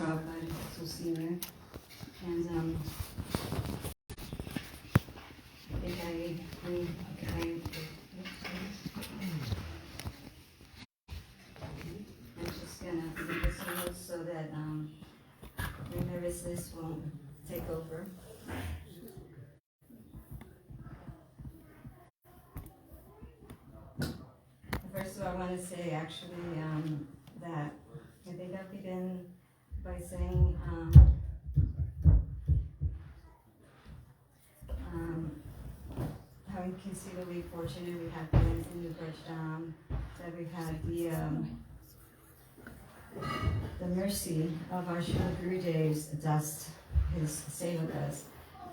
Prabhupada, so senior. And I think I'm just gonna leave this note so that your nervousness won't take over. First of all, I want to say actually that I think I'll begin by saying how inconceivably fortunate we have been in the Braj that we've had the mercy of our Srila Gurudev's dust, his sevakas.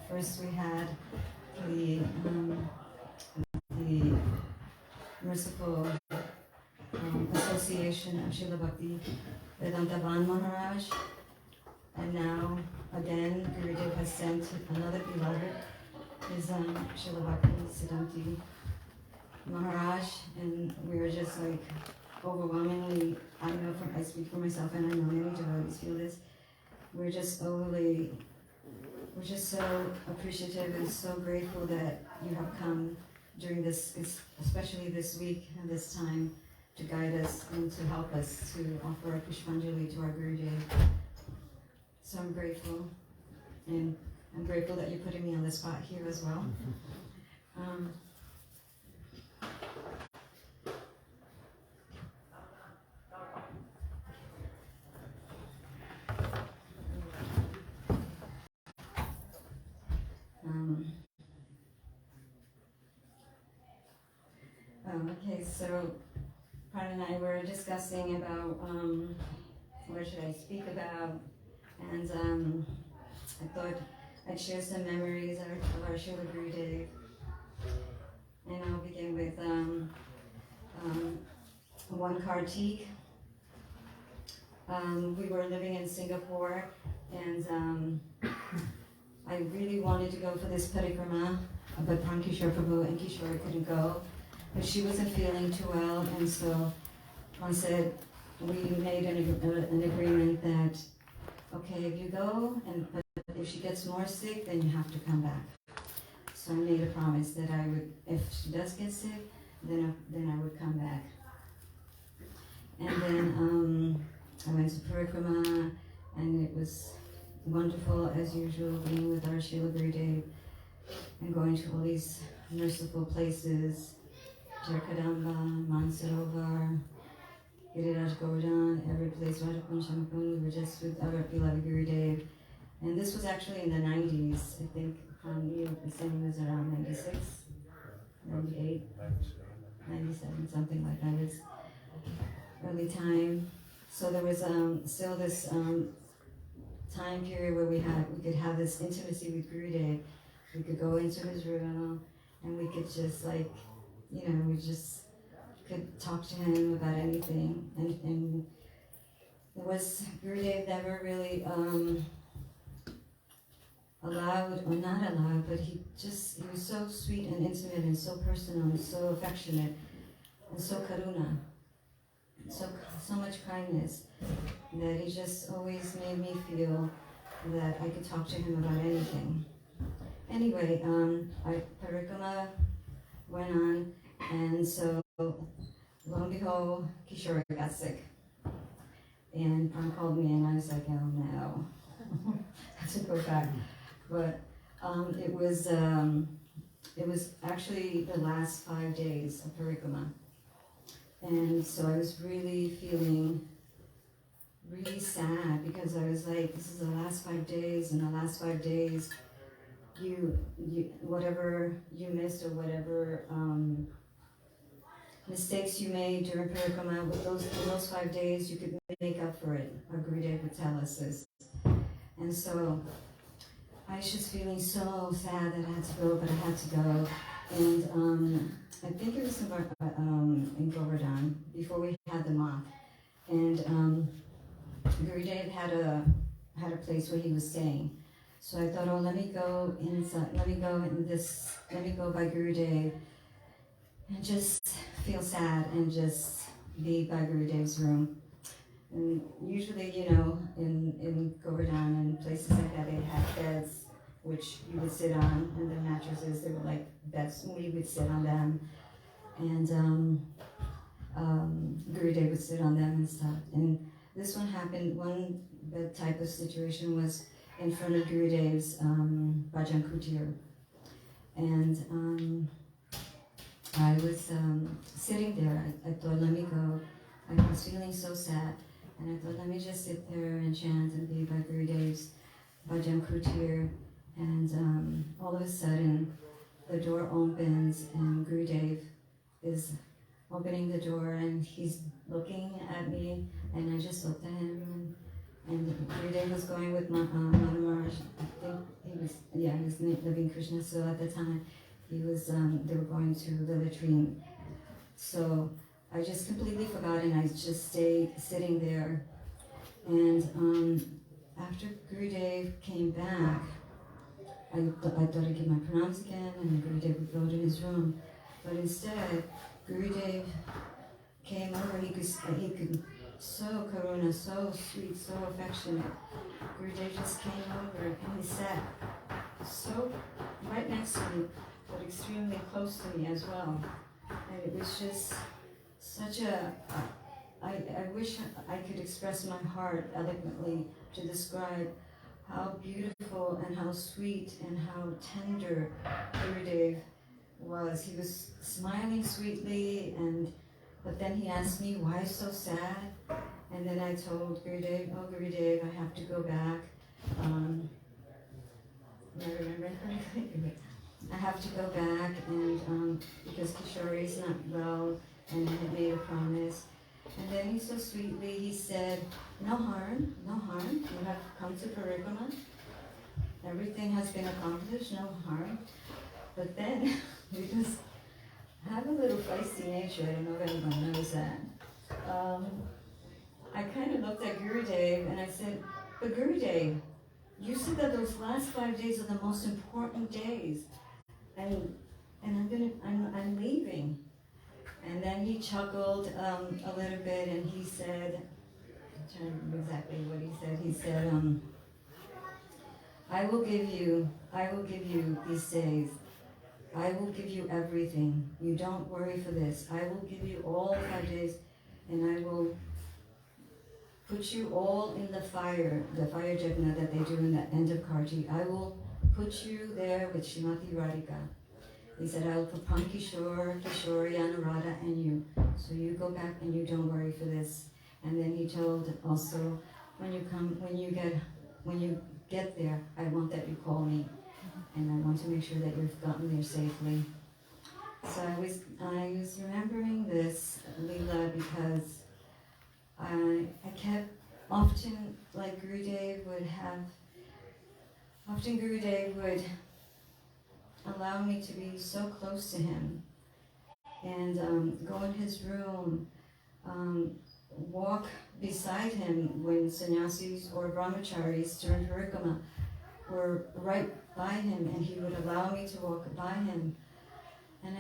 First we had the merciful association of Srila Bhakti Vedanta Van Maharaj, and now again Gurudev has sent another beloved, is Srila Bhakti Siddhanti Maharaj, and we were just like overwhelmingly, I know I speak for myself and I know many devotees feel this, we're just so appreciative and so grateful that you have come during this, especially this week and this time, to guide us and to help us to offer a Pushpanjali to our Gurudev. So I'm grateful, and I'm grateful that you're putting me on the spot here as well. Okay, so Prad and I were discussing about what should I speak about, and I thought I'd share some memories of our Srila Gurudev, and I'll begin with one Kartik. We were living in Singapore, and I really wanted to go for this parikrama, but Pran Kishore Prabhu and Kishore couldn't go. But she wasn't feeling too well, and so I said, we made an agreement that, okay, if you go, but if she gets more sick, then you have to come back. So I made a promise that I would, if she does get sick, then I would come back. And then I went to Parikrama, and it was wonderful as usual being with our Srila Gurudev and going to all these merciful places. Jarkadamba, Mansarovar, Giriraj Govardhan, every place, Radhakund, Shamakund, we were just with our beloved Gurudev. And this was actually in the 90s, I think, you were saying it was around 96, 98, 97, something like that. It's early time. So there was still this time period where we could have this intimacy with Gurudev. We could go into his room and we could just we just could talk to him about anything, and it was Gurudev never really allowed, or not allowed, but he was so sweet and intimate and so personal and so affectionate and so karuna, so much kindness, that he just always made me feel that I could talk to him about anything. Anyway, Parikrama went on, and so lo and behold, Kishore got sick. And Pran called me, and I was like, oh no, I have to go back. But it was actually the last 5 days of Parikrama. And so I was really feeling really sad, because I was like, this is the last 5 days, and the last 5 days, you whatever you missed or whatever mistakes you made during Parikrama, in those 5 days, you could make up for it. Our Gurudev would tell us this. And so I was just feeling so sad that I had to go, but I had to go. And I think it was in Govardhan, before we had the moth. And Gurudev had a place where he was staying. So I thought, oh, let me go inside, let me go by Gurudev and just feel sad and just be by Gurudev's room. And usually, in which you would sit on, and the mattresses, they were like beds, we would sit on them, and Gurudeva would sit on them and stuff. And this one happened, one bed type of situation was in front of Gurudev's Bhajan Kutir. And I was sitting there. I thought, let me go. I was feeling so sad. And I thought, let me just sit there and chant and be by Gurudev's Bhajan Kutir. And all of a sudden, the door opens and Gurudev is opening the door and he's looking at me. And I just looked at him. And Gurudev was going with Mother Maharaj. I think he was living Krishna. So at the time, he was, they were going to the latrine. So I just completely forgot and I just stayed sitting there. And after Gurudev came back, I thought I'd give my pranams again and Gurudev would go to his room. But instead, Gurudev came over, he could so karuna, so sweet, so affectionate. Gurudev just came over and he sat so right next to me, but extremely close to me as well. And it was just such I wish I could express my heart eloquently to describe how beautiful and how sweet and how tender Gurudev was. He was smiling sweetly, but then he asked me, why so sad? And then I told Gurudev, oh Gurudev, I have to go back. I remember correctly. I have to go back and because Kishori is not well and I had made a promise. And then he so sweetly, he said, no harm, you have come to Parikrama. Everything has been accomplished, no harm. But then, because I have a little feisty nature, I don't know if anyone knows that. I kind of looked at Gurudev and I said, but Gurudev, you said that those last 5 days are the most important days. And I'm leaving. And then he chuckled a little bit and he said, I'm trying to remember exactly what he said. He said, I will give you these days. I will give you everything. You don't worry for this. I will give you all 5 days and I will put you all in the fire jagna that they do in the end of Karti. I will put you there with Srimati Radhika. He said, I will put Pankishore, Kishori, Anuradha, and you. So you go back and you don't worry for this. And then he told also, when you get there, I want that you call me. And I want to make sure that you've gotten there safely. So I was remembering this Leela because I kept often, like Gurudev would allow me to be so close to him and go in his room, walk beside him when sannyasis or brahmacharis during Parikrama were right by him and he would allow me to walk by him. And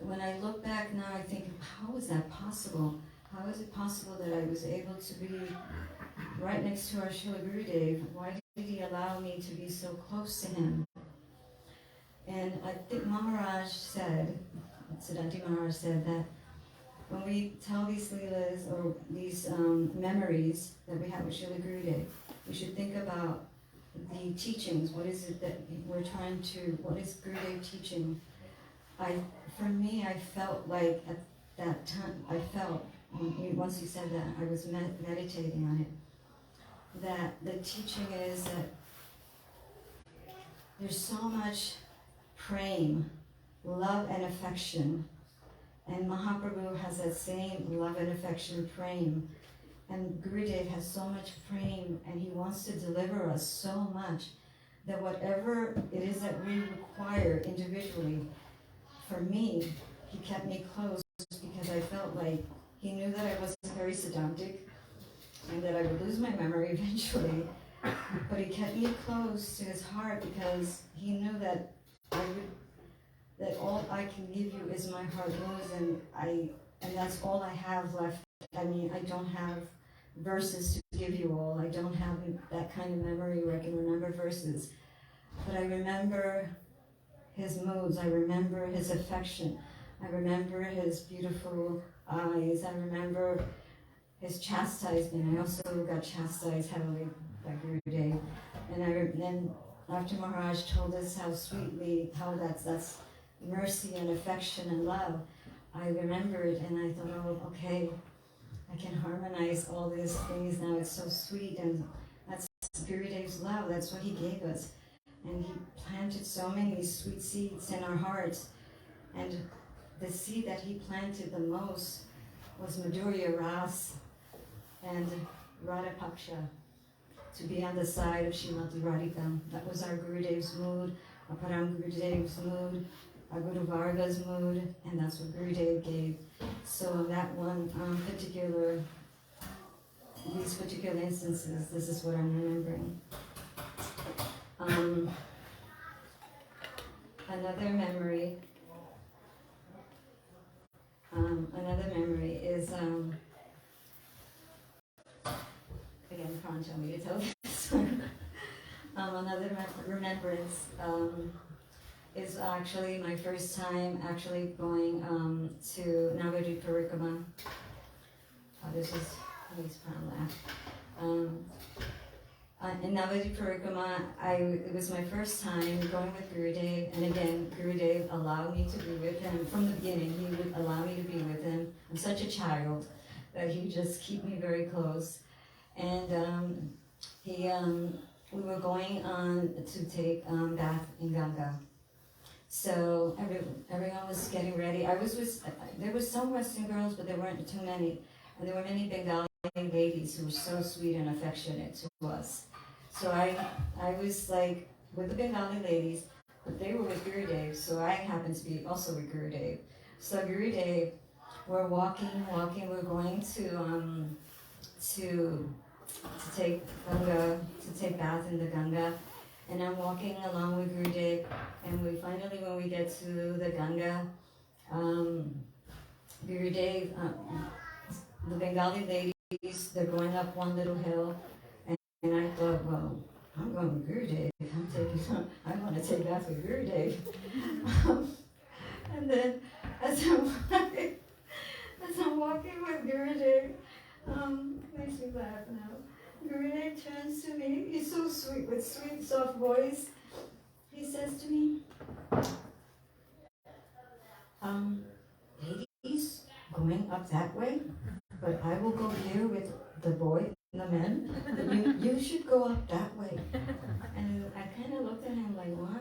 when I look back now, I think, how is that possible? How is it possible that I was able to be right next to our Srila Gurudev? Why did he allow me to be so close to him? And I think Maharaj said, Siddhanti Maharaj said that when we tell these leelas or these memories that we have with Srila Gurudev, we should think about the teachings. What is it that we're trying to, what is Gurudev teaching? For me, I felt like at that time, once you said that, I was meditating on it, that the teaching is that there's so much prema, love and affection, and Mahaprabhu has that same love and affection, prema, and Gurudev has so much prema, and he wants to deliver us so much that whatever it is that we require individually, for me, he kept me close because I felt like he knew that I wasn't very Siddhantic and that I would lose my memory eventually, but he kept me close to his heart because he knew that that all I can give you is my heart knows, and that's all I have left. I mean, I don't have verses to give you all. I don't have that kind of memory where I can remember verses. but I remember his moods, I remember his affection, I remember his beautiful eyes, I remember his chastisement. I also got chastised heavily by Gurudev. And then after Maharaj told us how sweetly, how that's mercy and affection and love, I remembered and I thought, oh, okay, I can harmonize all these things now. It's so sweet, and that's Gurudev's love. That's what he gave us. And he planted so many sweet seeds in our hearts. And the seed that he planted the most was Madhurya Ras and Radha Paksha, to be on the side of Srimati Radhika. That was our Gurudev's mood, our Param Gurudev's mood, our Guru Varga's mood, and that's what Gurudev gave. So that one these particular instances, this is what I'm remembering. Another memory is, again, Khan told me to tell this one. Another remembrance is actually my first time actually going to Navadvip Parikrama. This is Please laugh. In Navadvip Parikrama, it was my first time going with Gurudev, and again, Gurudev allowed me to be with him. From the beginning, he would allow me to be with him. I'm such a child that he would just keep me very close. And we were going on to take bath in Ganga. So everyone was getting ready. There were some Western girls, but there weren't too many. And there were many Bengali ladies who were so sweet and affectionate to us. So I was like with the Bengali ladies, but they were with Gurudev, so I happened to be also with Gurudev. So Gurudev, we're walking, we're going to take Ganga, to take bath in the Ganga. And I'm walking along with Gurudev, and when we get to the Ganga, Gurudev, the Bengali ladies, they're going up one little hill, and I thought, well, I'm going with Gurudev. I want to take bath with Gurudev. And then as I'm walking with Gurudev, makes me laugh now. Gurudev turns to me. He's so sweet, with sweet, soft voice. He says to me, ladies, going up that way, but I will go here with the boy and the men. You should go up that way. And I kind of looked at him like, why?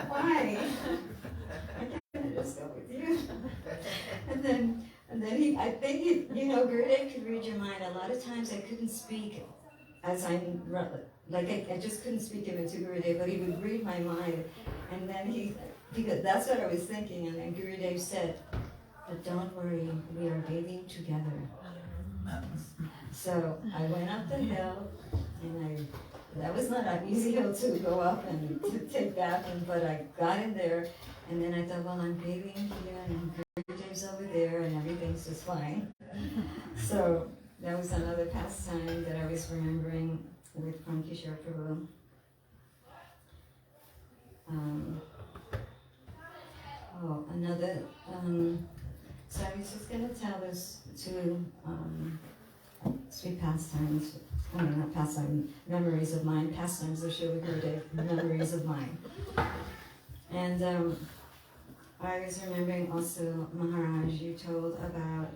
Why? I can't just go with you. And then I think Gurudev could read your mind. A lot of times I couldn't speak as I'm, I just couldn't speak him into Gurudev, but he would read my mind. And then because that's what I was thinking, and then Gurudev said, but don't worry, we are bathing together. So I went up the hill, and that was not an easy hill to go up and to take bath in, but I got in there, and then I thought, well, I'm bathing here, and Gurudev's over there, and everything's just fine. So that was another pastime that I was remembering with Kishore Prabhu. So I was just going to tell this two sweet pastimes, not pastime, memories of mine, pastimes of Srila Gurudev, memories of mine. And I was remembering also, Maharaj, you told about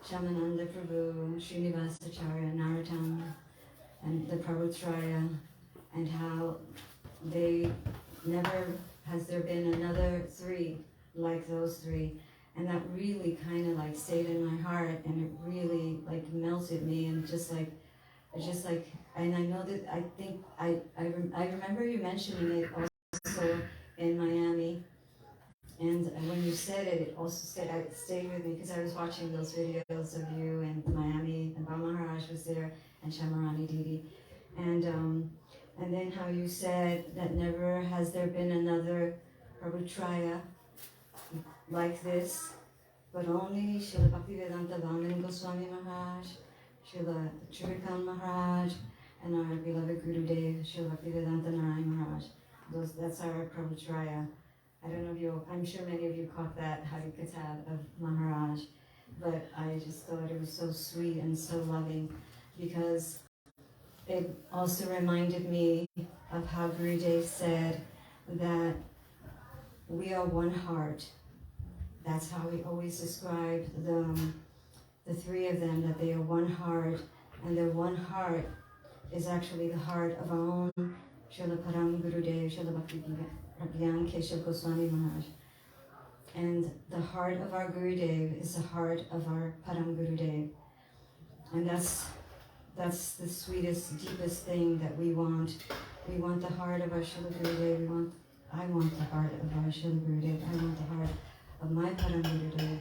Shamananda Prabhu, Srinivasacharya, Narottam, and the Prabhutraya, and how never has there been another three like those three. And that really kind of like stayed in my heart, and it really like melted me, and and I know that I remember you mentioning it also in Miami, and when you said it, it also stayed with me, because I was watching those videos of you in Miami, and Baba Maharaj was there, and Shamarani Didi, and then how you said that never has there been another Prabhutraya like this, but only Srila Bhaktivedanta Vamana Goswami Maharaj, Srila Chirikan Maharaj, and our beloved Gurudev, Srila Bhaktivedanta Narayan Maharaj. That's our Prabhupada. I don't know if you, I'm sure many of you caught that Harikatab of Maharaj, but I just thought it was so sweet and so loving because it also reminded me of how Gurudev said that we are one heart. That's how he always described the three of them, that they are one heart, and their one heart is actually the heart of our own Srila Param Gurudev, Srila Bhaktivedanta Keshav Goswami Maharaj. And the heart of our Gurudev is the heart of our Param Gurudev. And that's the sweetest, deepest thing that we want. We want the heart of our Srila Gurudev. I want the heart of our Srila Gurudev. I want the heart of my Param Gurudev.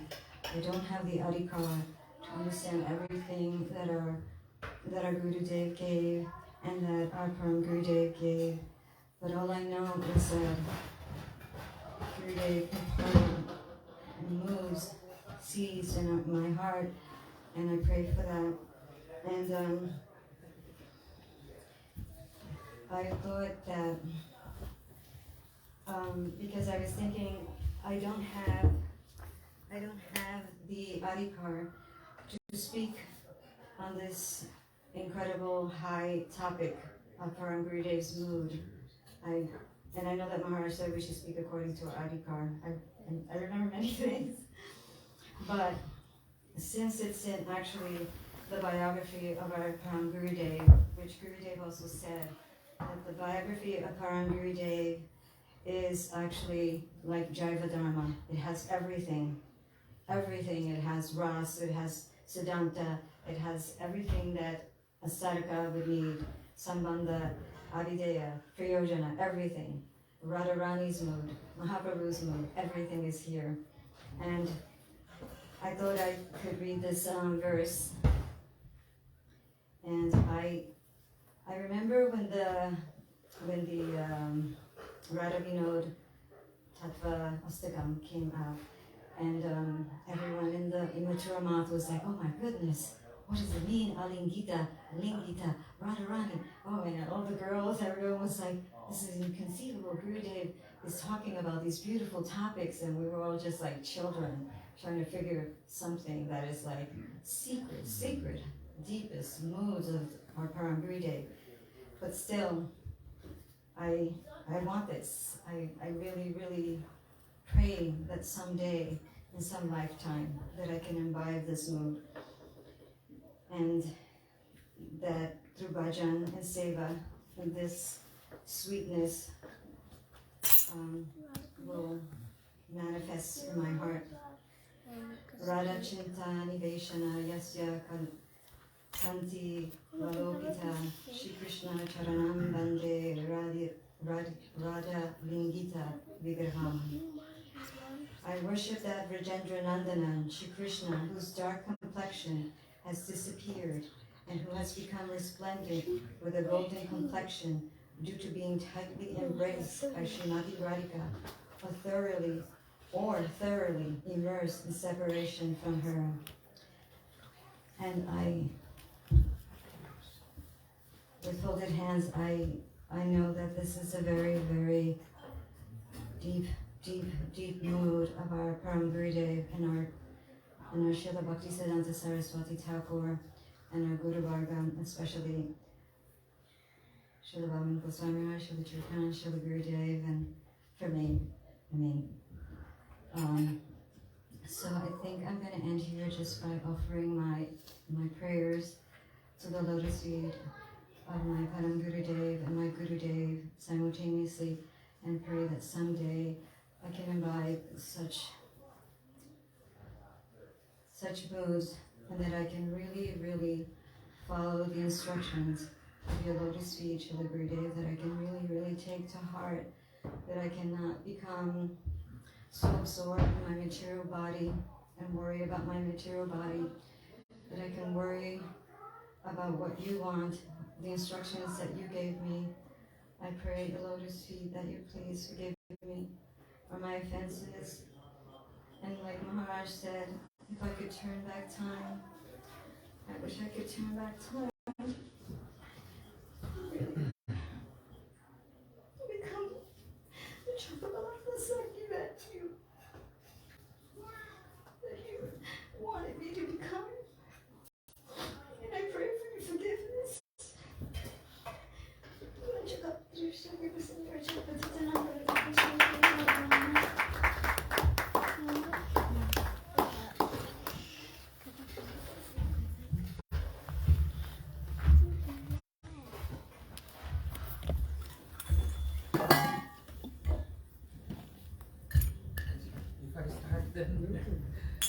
I don't have the adhikar to understand everything that our Gurudev gave and that our Param Gurudev gave. But all I know is that Gurudev moves seeds in my heart, and I pray for that. And I thought that because I was thinking I don't have the adhikar to speak on this incredible high topic of Param Gurudev's mood. And I know that Maharaj said we should speak according to our adhikar. I remember many things, but since it's in actually the biography of our Param Gurudev, which Gurudev also said that the biography of Param Gurudev is actually like Jaiva Dharma. It has everything. Everything. It has Ras, it has Siddhanta, it has everything that a sadhaka would need. Sambandha, Avideya, Priyojana, everything. Radharani's mood, Mahaprabhu's mood, everything is here. And I thought I could read this verse. And I remember when the Radha Vinod Tattva Astakam came out, and everyone in Mathura Math was like, oh my goodness, what does it mean? Alingita, Lingita, Radharani. Oh, and all the girls, everyone was like, this is inconceivable. Gurudev is talking about these beautiful topics, and we were all just like children trying to figure something that is like sacred, deepest moods of our Param Gurudev. But still, I want this. I really, really pray that someday, in some lifetime, that I can imbibe this mood. And that through bhajan and seva, and this sweetness will manifest in my heart. Radha Chinta Niveshana Yasya Kanti Valokita Shri Krishna Charanam Bande Radha Lingita Vigraham. I worship that Vrajendra Nandanan, Shri Krishna, whose dark complexion has disappeared and who has become resplendent with a golden complexion due to being tightly embraced by Srimati Radhika, or thoroughly immersed in separation from her. And with folded hands, I know that this is a very, very deep mood of our Param Gurudev and our Srila Bhaktisiddhanta Saraswati Thakur and our Guru Varga, especially Srila Bhavan Goswami Maharaj, Srila Chirkan, Srila Gurudev, and for me. So I think I'm going to end here just by offering my prayers to the lotus feet of my Param Gurudev and my Gurudev simultaneously, and pray that someday I can imbibe such moods, and that I can really, really follow the instructions of your lotus feet, Srila Gurudev, that I can really, really take to heart, that I cannot become so absorbed in my material body and worry about my material body, that I can worry about what you want, the instructions that you gave me. I pray at the lotus feet that you please forgive me for my offenses. And like Maharaj said, if I could turn back time, I would wish I could turn back time. Really become the Chakrabarti that you wanted me to become. And I pray for your forgiveness.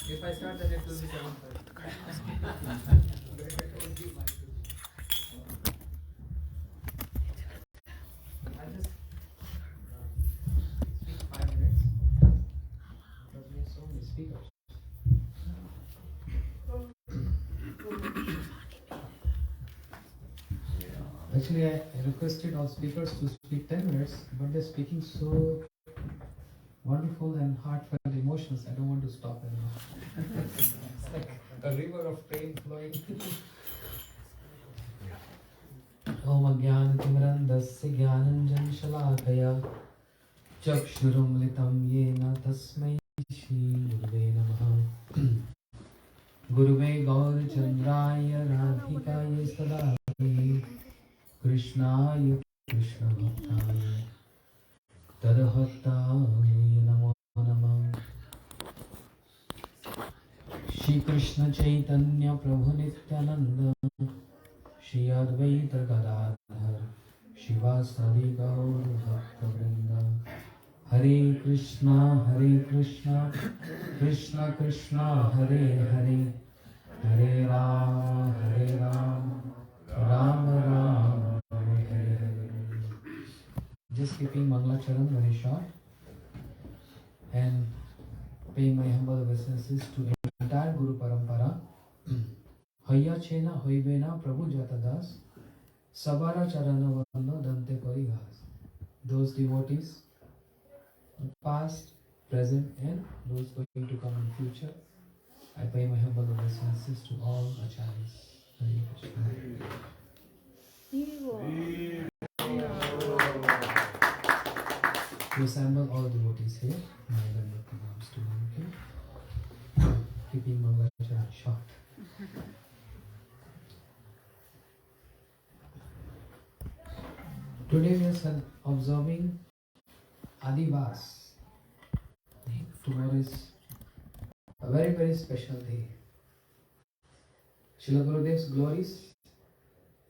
If I start, then it will be 7:30. I'll just speak 5 minutes because we have so many speakers. Actually, I requested all speakers to speak 10 minutes, but they're speaking so wonderful and heartfelt emotions. I don't want to stop anymore. It's like a river of pain flowing. Om Ajnanatimirandasya Jnananjana Shalakaya Chakshurumlitam Yena Tasmai Shri Gurave Namaha. Guruve Gaur Chandraya Radhikaya Sadaya Krishnaya Krishna Bhaktaya Tadhattaya Namo Namah. Shri Krishna Chaitanya Prabhu Nityananda Shri Advaita Gadadhar Shivasadi Gaur Bhakta Vrinda. Hare Krishna Krishna Krishna Hare Hare Hare Ram Ram Hare Hare. Just keeping Mangalacharan very short and paying my humble obeisances to entire Guru Parampara. Hayya Chena Hoivena Prabhu Jatadas Sabara Charana Vando Dante Parigas. Those devotees, past, present, and those going to come in future, I pay my humble obeisances to all acharyas. Hare Krishna. To assemble all devotees here, my Dandavat Pranams to them, okay? Keeping Mangalacharan short. Today we are observing Adivas. Tomorrow is a very, very special day. Srila Gurudev's glories,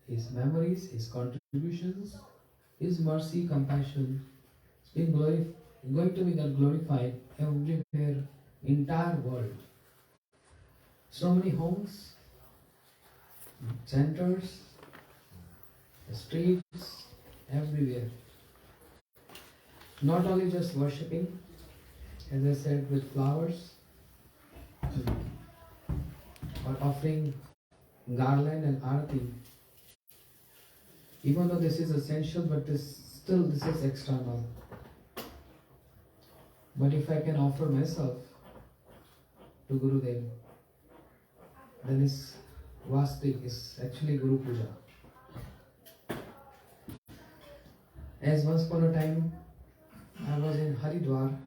his memories, his contributions, his mercy, compassion, is going to be glorified everywhere, entire world. So many homes, centers, streets, everywhere. Not only just worshipping, as I said, with flowers, or offering garland and arati. Even though this is essential, but this is external. But if I can offer myself to Gurudev, then it's Vastik, is actually Guru Puja. As once upon a time, I was in Haridwar,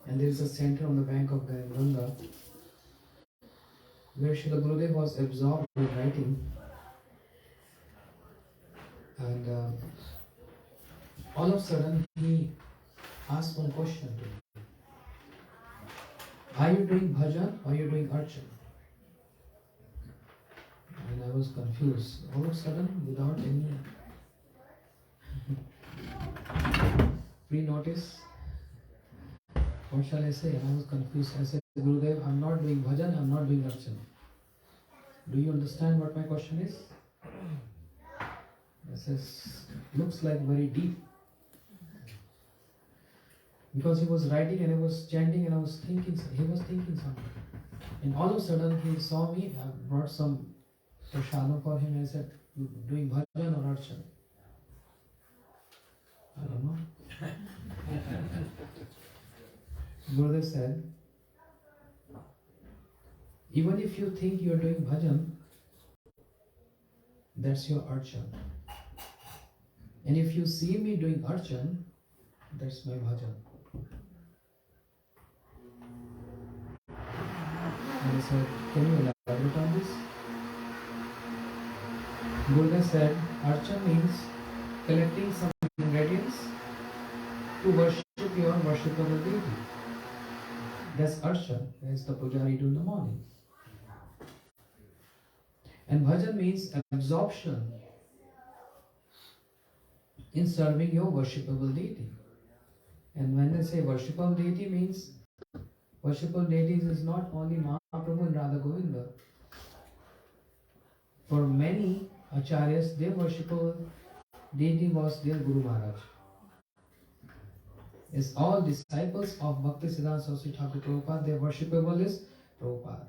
and there is a center on the bank of Ganga, where Srila Gurudev was absorbed with writing. And all of a sudden, he asked one question to me. Are you doing bhajan or are you doing archan? And I was confused. All of a sudden, without any pre-notice, what shall I say? And I was confused. I said, Gurudev, I'm not doing bhajan, I'm not doing archan. Do you understand what my question is? He says, looks like very deep. Because he was writing and I was chanting and I was thinking, he was thinking something. And all of a sudden he saw me, I brought some prashadam for him and I said, you doing bhajan or archan? I don't know. Gurudev said, even if you think you are doing bhajan, that's your archan. And if you see me doing archan, that's my bhajan. And I said, can you elaborate on this? Gurudeva said, archan means collecting some ingredients to worship your worshipable deity. That's archan, as the pujari do in the morning. And bhajan means absorption in serving your worshipable deity. And when they say worshipable deity means worshipable deities is not only Mahaprabhu and Radha Govinda. For many acharyas, their worshipable deity was their Guru Maharaj. As all disciples of Bhaktisiddhanta Saraswati Thakur Prabhupada, their worshipable is Prabhupada.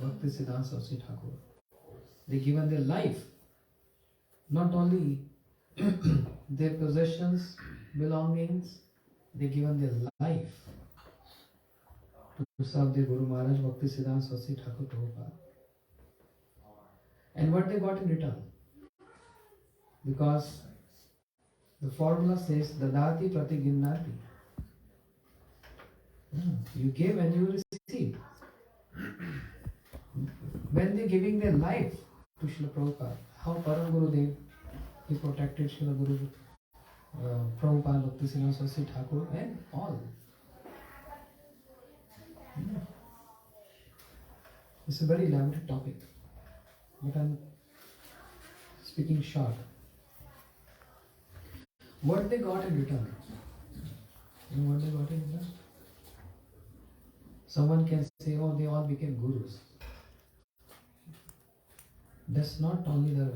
Bhaktisiddhanta Saraswati Thakur. They given their life, not only their possessions, belongings, they given their life to serve their Guru Maharaj Bhaktisiddhanta Saraswati Thakur Prabhupada. And what they got in return? Because the formula says Dadati Prati Ginnati. You give and you receive. When they giving their life to Srila Prabhupada, how Param Gurudeva, he protected Srila Guru Prabhupada, Bhaktisiddhanta Saraswati Thakur and all. It's a very elaborate topic, but I'm speaking short. What they got in return? You know what they got in return? Someone can say, oh, they all became gurus. That's not only the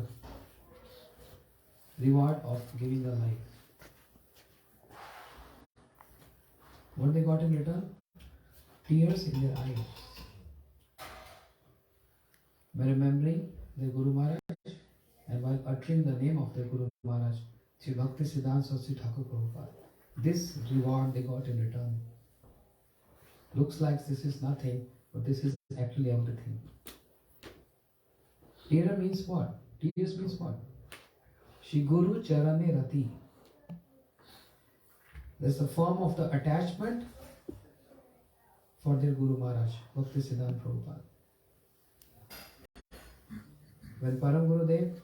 reward of giving the life. What they got in return? Tears in their eyes. By remembering their Guru Maharaj and while uttering the name of their Guru Maharaj, Sri Bhaktisiddhanta Saraswati Thakur Prabhupada. This reward they got in return. Looks like this is nothing, but this is actually everything. Tera means what? Tears means what? Shri Guru Charane Rati. That's the form of the attachment for their Guru Maharaj, Bhaktisiddhanta Prabhupada. When Param Gurudev,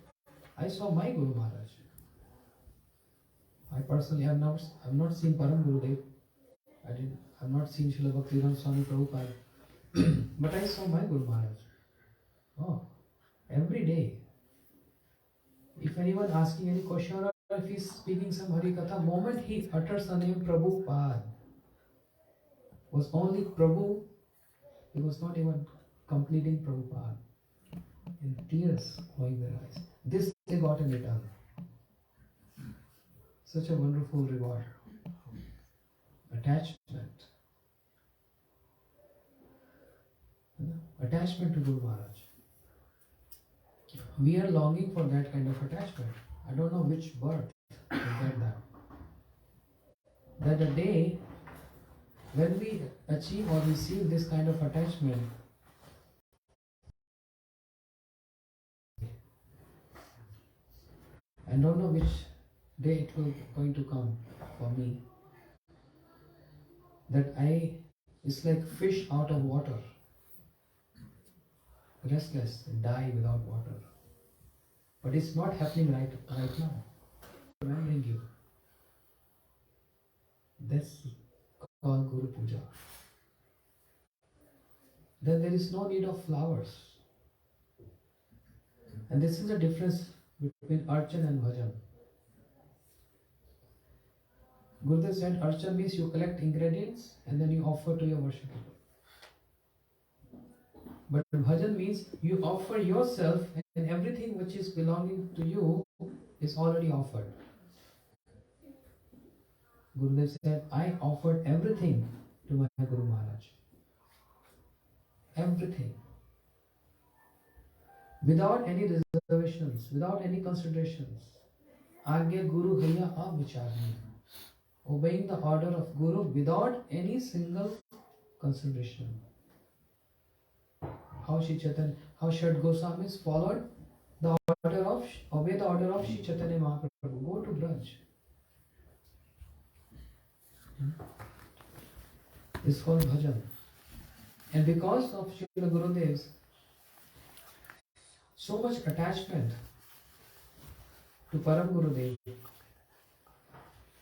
I saw my Guru Maharaj. I personally have not seen Param Gurudev. I've not seen Srila Bhaktivedanta Swami Prabhupada. But I saw my Guru Maharaj. Oh, every day. If anyone asking any question or if he's speaking some Hari Katha, moment he utters the name Prabhupada, was only Prabhu, he was not even completing Prabhupada. In tears flowing their eyes. This they got in return. Such a wonderful reward. Attachment. Attachment to Guru Maharaj. We are longing for that kind of attachment. I don't know which birth to get that. That the day when we achieve or receive this kind of attachment, I don't know which day it will going to come for me. That it's like fish out of water, restless, die without water. But it's not happening right now. Remembering you. That's called Guru Puja. Then there is no need of flowers. And this is the difference between Archan and Bhajan. Gurudev said Archan means you collect ingredients and then you offer to your worshipper. But Bhajan means you offer yourself and everything which is belonging to you is already offered. Gurudev said, I offered everything to my Guru Maharaj. Everything. Without any reservations, without any considerations. Agya Guru Haya Avicharni. Obeying the order of Guru without any single consideration. How Shri Chaitanya, how Shad Goswamis followed obey the order of Shri Chaitanya Mahaprabhu. Go to Braj. It's called bhajan. And because of Srila Gurudev's so much attachment to Param Gurudev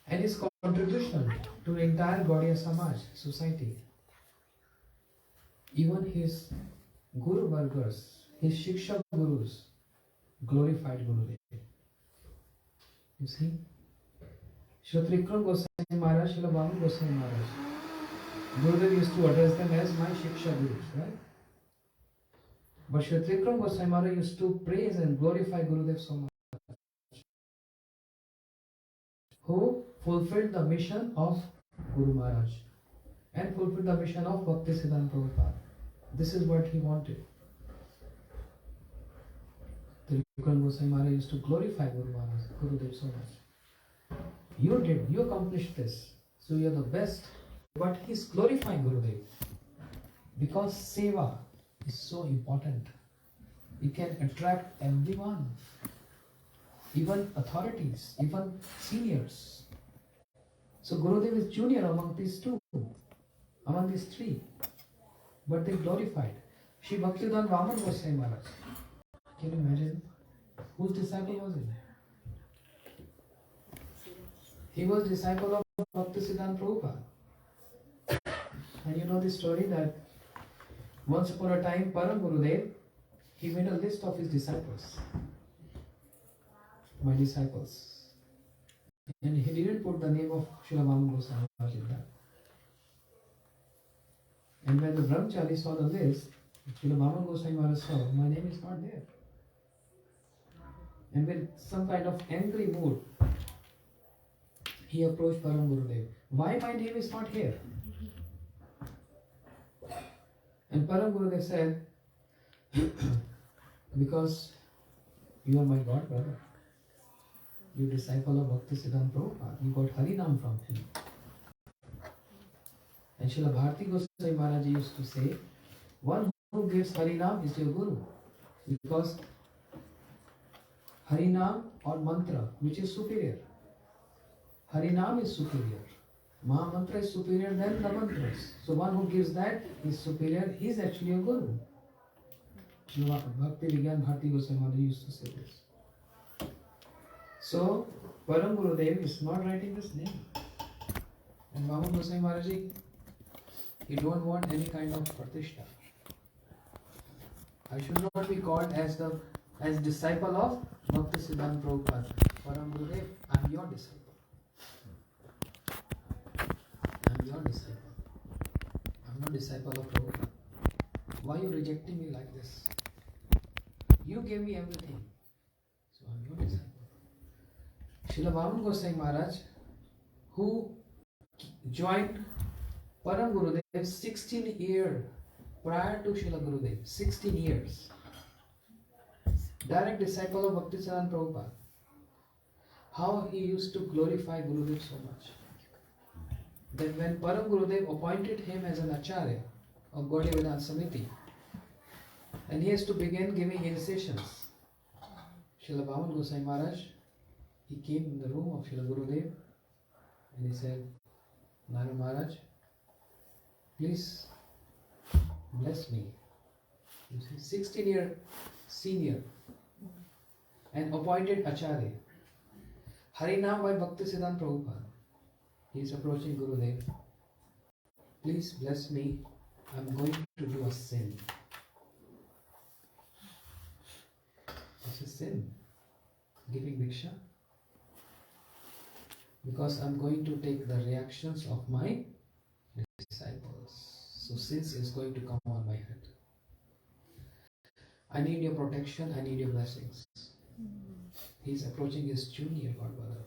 and his contribution to the entire Gaudiya Samaj society, even his Guru Vargas, his Shiksha Gurus glorified Gurudev. You see? Srila Trikram Goswami Maharaj, Srila Vaman Goswami Maharaj, Gurudev used to address them as my Shiksha Gurus, right? But Srila Trikram Goswami Maharaj used to praise and glorify Gurudev so much, who fulfilled the mission of Guru Maharaj and fulfilled the mission of Bhaktisiddhanta Prabhupada. This is what he wanted. Trikram Goswami Maharaj used to glorify Guru Maharaj, Gurudev so much. You accomplished this, so you are the best. But he is glorifying Gurudev because seva is so important. It can attract everyone, even authorities, even seniors. So Gurudev is junior among these two, among these three. But they glorified. Shri Bhaktivedanta Vaman Goswami Maharaj. Can you imagine? Whose disciple was he? He was disciple of Bhaktisiddhanta Prabhupada. And you know the story that once upon a time Param Gurudev, he made a list of his disciples. My disciples. And he didn't put the name of Srila Vaman Goswami Maharaj in that. And when the brahmachari saw the list, Srila Vaman Goswami Maharaj saw, my name is not there. And with some kind of angry mood, he approached Param Gurudev. Why my name is not here? And Param Gurudev said, because you are my God brother. You disciple of Bhaktisiddhanta Prabhupada. You got Harinam from him. And Srila Bharati Goswami Maharaj used to say, one who gives Harinam is your Guru. Because Harinam or mantra, which is superior. Harinam is superior. Mahamantra is superior than the mantras. So one who gives that is superior. He is actually a Guru. Bhakti Vigyan Bharati Goswami Maharaj used to say this. So Param Gurudev is not writing this name. And Vaman Goswami Maharaj, he don't want any kind of pratishtha. I should not be called as disciple of Bhaktisiddhanta Prabhupada. Param Gurudev, I am your disciple. I am your disciple. I am not disciple of Prabhupada. Why are you rejecting me like this? You gave me everything. So I am your disciple. Srila Vaman Goswami Maharaj, who joined Param Gurudev 16 years prior to Srila Gurudev, 16 years. Direct disciple of Bhaktisiddhanta Prabhupada. How he used to glorify Gurudev so much. That when Param Gurudev appointed him as an Acharya of Gaudiya Vedanta Samiti, and he has to begin giving initiations, Srila Vaman Goswami Maharaj, he came in the room of Srila Gurudev and he said, Nara Maharaj, please bless me. You see, 16-year senior and appointed Acharya. Harinam by Bhaktisiddhanta Prabhupada. He is approaching Gurudev. Please bless me. I am going to do a sin. It's a sin. Giving Diksha. Because I am going to take the reactions of my disciples. So sins is going to come on my head. I need your protection. I need your blessings. He is approaching his junior Godbrother.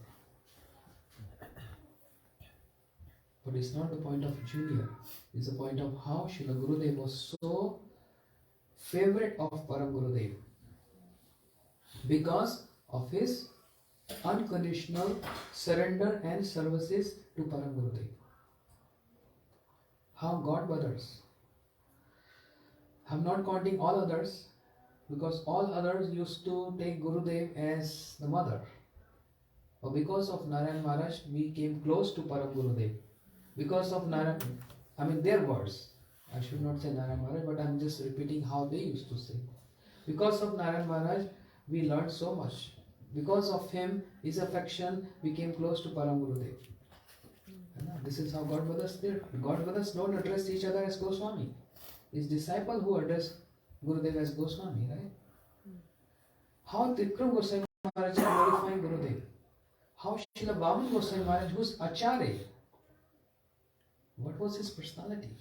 But it's not the point of junior. It's the point of how Srila Gurudev was so favorite of Param Gurudev. Because of his unconditional surrender and services to Param Gurudev. How God brothers. I'm not counting all others. because all others used to take Gurudev as the mother. But because of Narayan Maharaj, we came close to Param Gurudev. Because of Narayan, their words. I should not say Narayan Maharaj, but I'm just repeating how they used to say. Because of Narayan Maharaj, we learned so much. Because of him, his affection, we came close to Param Gurudev. This is how God brothers did. God brothers don't address each other as Goswami. His disciple who address Gurudev as Goswami, right? How Tikram Goswami Maharaj is glorifying Gurudev. How Srila Vaman Goswami Maharaj, who's Acharya, what was his personality?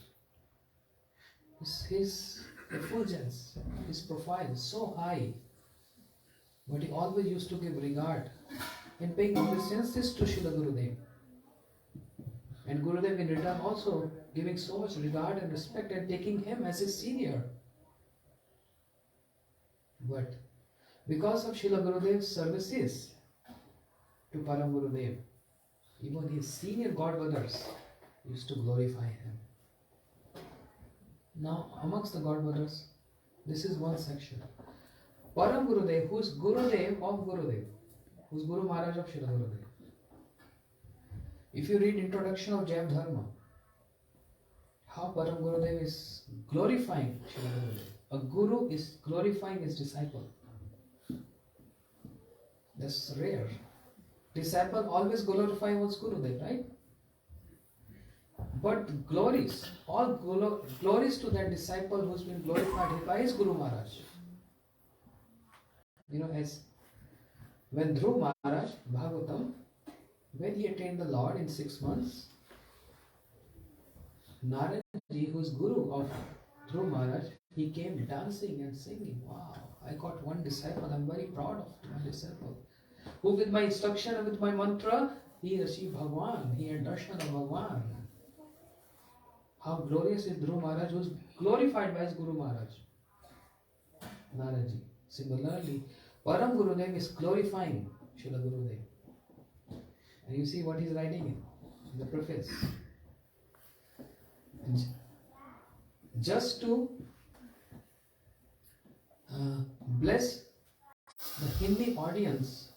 His effulgence, his profile is so high, but he always used to give regard and paying obeisances to Srila Gurudev. And Gurudev in return also giving so much regard and respect and taking him as his senior. But because of Srila Gurudev's services to Param Gurudev, even his senior God brothers used to glorify him. Now, amongst the God brothers, this is one section. Param Gurudev, who is Gurudev of Gurudev, who is Guru Maharaj of Srila Gurudev. If you read introduction of Jain Dharma, how Param Gurudev is glorifying Srila Gurudev. A guru is glorifying his disciple. That's rare. Disciple always glorify one's Gurudev, right? But glories, all glories to that disciple who's been glorified by his Guru Maharaj. As when Dhruv Maharaj, Bhagavatam, when he attained the Lord in 6 months, Narayanji, who is Guru of Dhruv Maharaj, he came dancing and singing. Wow, I got one disciple, I'm very proud of my disciple. Who with my instruction and with my mantra, he received Bhagwan, he had darshan of Bhagwan. How glorious is Dhruv Maharaj, who is glorified by his Guru Maharaj. Narayanji. Similarly, Param Gurudev is glorifying Srila Gurudev. And you see what he's writing in the preface. Just to bless the Hindi audience,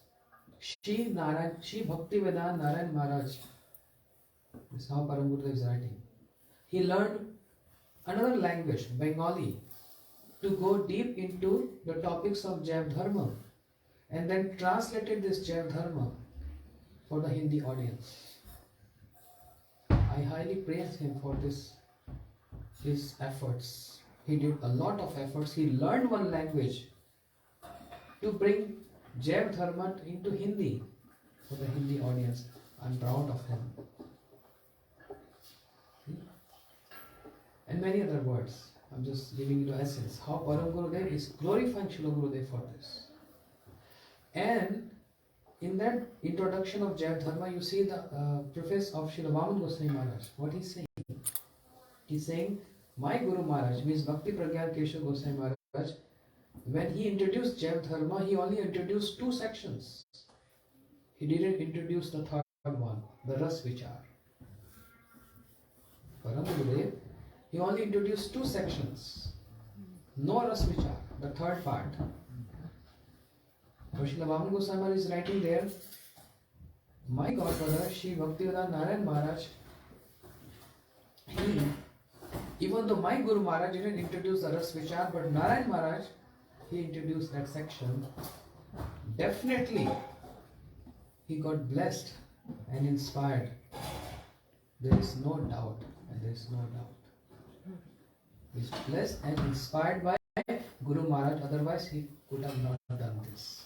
Shri Bhaktivedanta Narayan Maharaj, this is how Param Gurudev is writing. He learned another language, Bengali, to go deep into the topics of Jain Dharma and then translated this Jain Dharma for the Hindi audience. I highly praise him for his efforts. He did a lot of efforts. He learned one language to bring Jain Dharma into Hindi for the Hindi audience. I'm proud of him. And many other words. I'm just giving you the essence. How Param Gurudev is glorifying Srila Gurudev for this. And in that introduction of Jain Dharma, you see the preface of Srila Vaman Goswami Maharaj. What he's saying? He's saying, my Guru Maharaj, means Bhakti Pragyan Keshav Goswami Maharaj, when he introduced Jain Dharma, he only introduced 2 sections. He didn't introduce the third one, the Ras Vichar. Param Gurudev, he only introduced 2 sections. No Ras Vichar, the third part. Srila Vaman Goswami Maharaj is writing there, my godbrother, Shri Bhaktivedanta Narayan Maharaj, even though my Guru Maharaj didn't introduce the Ras Vichar, but Narayan Maharaj, he introduced that section. Definitely, he got blessed and inspired. There is no doubt, and there is no doubt. He is blessed and inspired by Guru Maharaj, otherwise he could have not done this.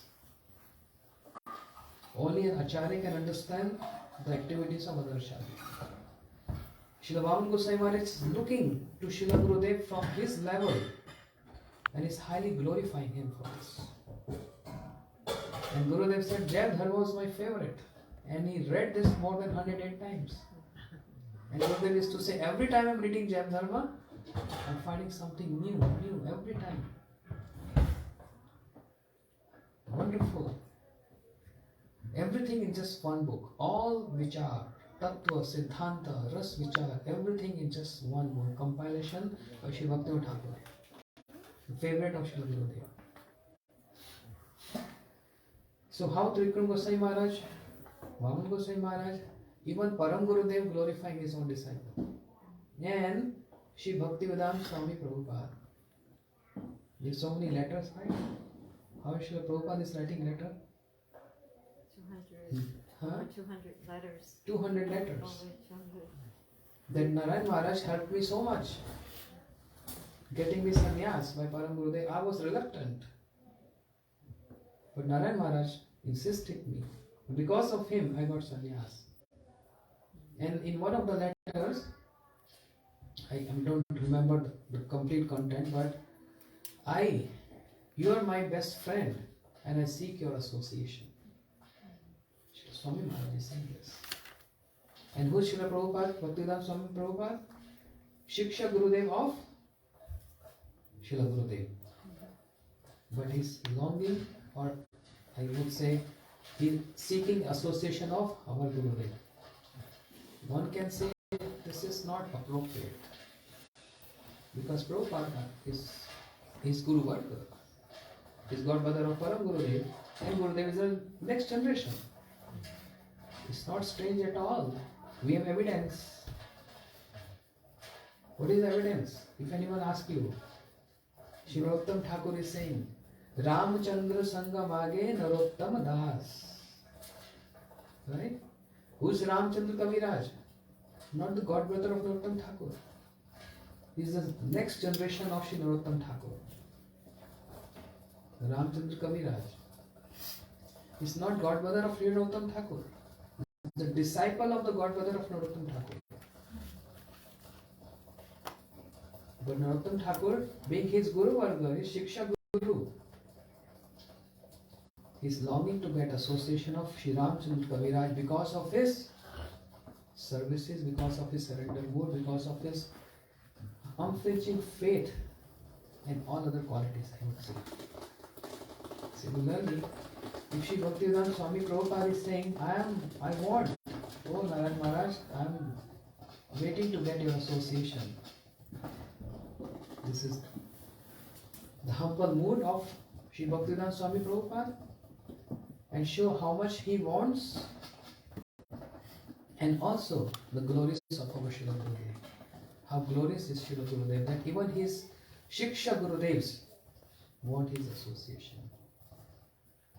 Only an Acharya can understand the activities of other Acharya. Srila Vaman Goswami Maharaj is looking to Srila Gurudev from his level and is highly glorifying him for this. And Gurudev said, Jain Dharma was my favorite. And he read this more than 108 times. And Gurudev used to say, every time I'm reading Jain Dharma, I'm finding something new every time. Wonderful. Everything in just one book. All Vichar, Tattva, Siddhanta, Ras Vichar, everything in just one book. Compilation by Sri Bhaktivinoda Thakur, the favorite of Srila Gurudeva. So how Trikram Goswami Maharaj, Vaman Goswami Maharaj, even Param Gurudev glorifying his own disciple. And Shri Bhaktivedanta Swami Prabhupada. There's so many letters, right? How Srila Prabhupada is writing letter? 200. Huh? 200 letters. 200 letters. Oh, wait, 200. That Narayan Maharaj helped me so much. Getting me sannyas by Param Gurudev, I was reluctant. But Narayan Maharaj insisted me. Because of him, I got sannyas. And in one of the letters, I don't remember the complete content, but you are my best friend and I seek your association. Swami Maharaj is saying this. And who is Srila Prabhupada? Bhaktivedanta Swami Prabhupada? Shiksha Gurudev of Srila Gurudev. But he's longing, or I would say, he's seeking association of our Gurudev. One can say this is not appropriate. Because Prabhupada is Guru Varga. He's godmother of Param Gurudev, and Gurudev is the next generation. It's not strange at all. We have evidence. What is evidence? If anyone asks you, Shirottam Thakur is saying, Ramchandra Sangha Mage Narottam Das. Right? Who is Ramchandra Kaviraj? Not the godbrother of Narottam Thakur. He is the next generation of Shri Narottam Thakur. Ramchandra Kaviraj is not godbrother of Shri Narottam Thakur. The disciple of the godbrother of Narottam Thakur. But Narottam Thakur, being his Guru Varga, his Shiksha Guru, he is longing to get association of Shri Ramchandra Kaviraj because of his services, because of his surrender mood, because of his unflinching faith and all other qualities, I would say. Similarly, if Shri Bhaktivedanta Swami Prabhupada is saying, I want, oh Narayan Maharaj, I am waiting to get your association. This is the humble mood of Shri Bhaktivedanta Swami Prabhupada, and show how much he wants, and also the glories of our Srila Gurudev. How glorious is Srila Gurudev that even his Shiksha Gurudevs want his association.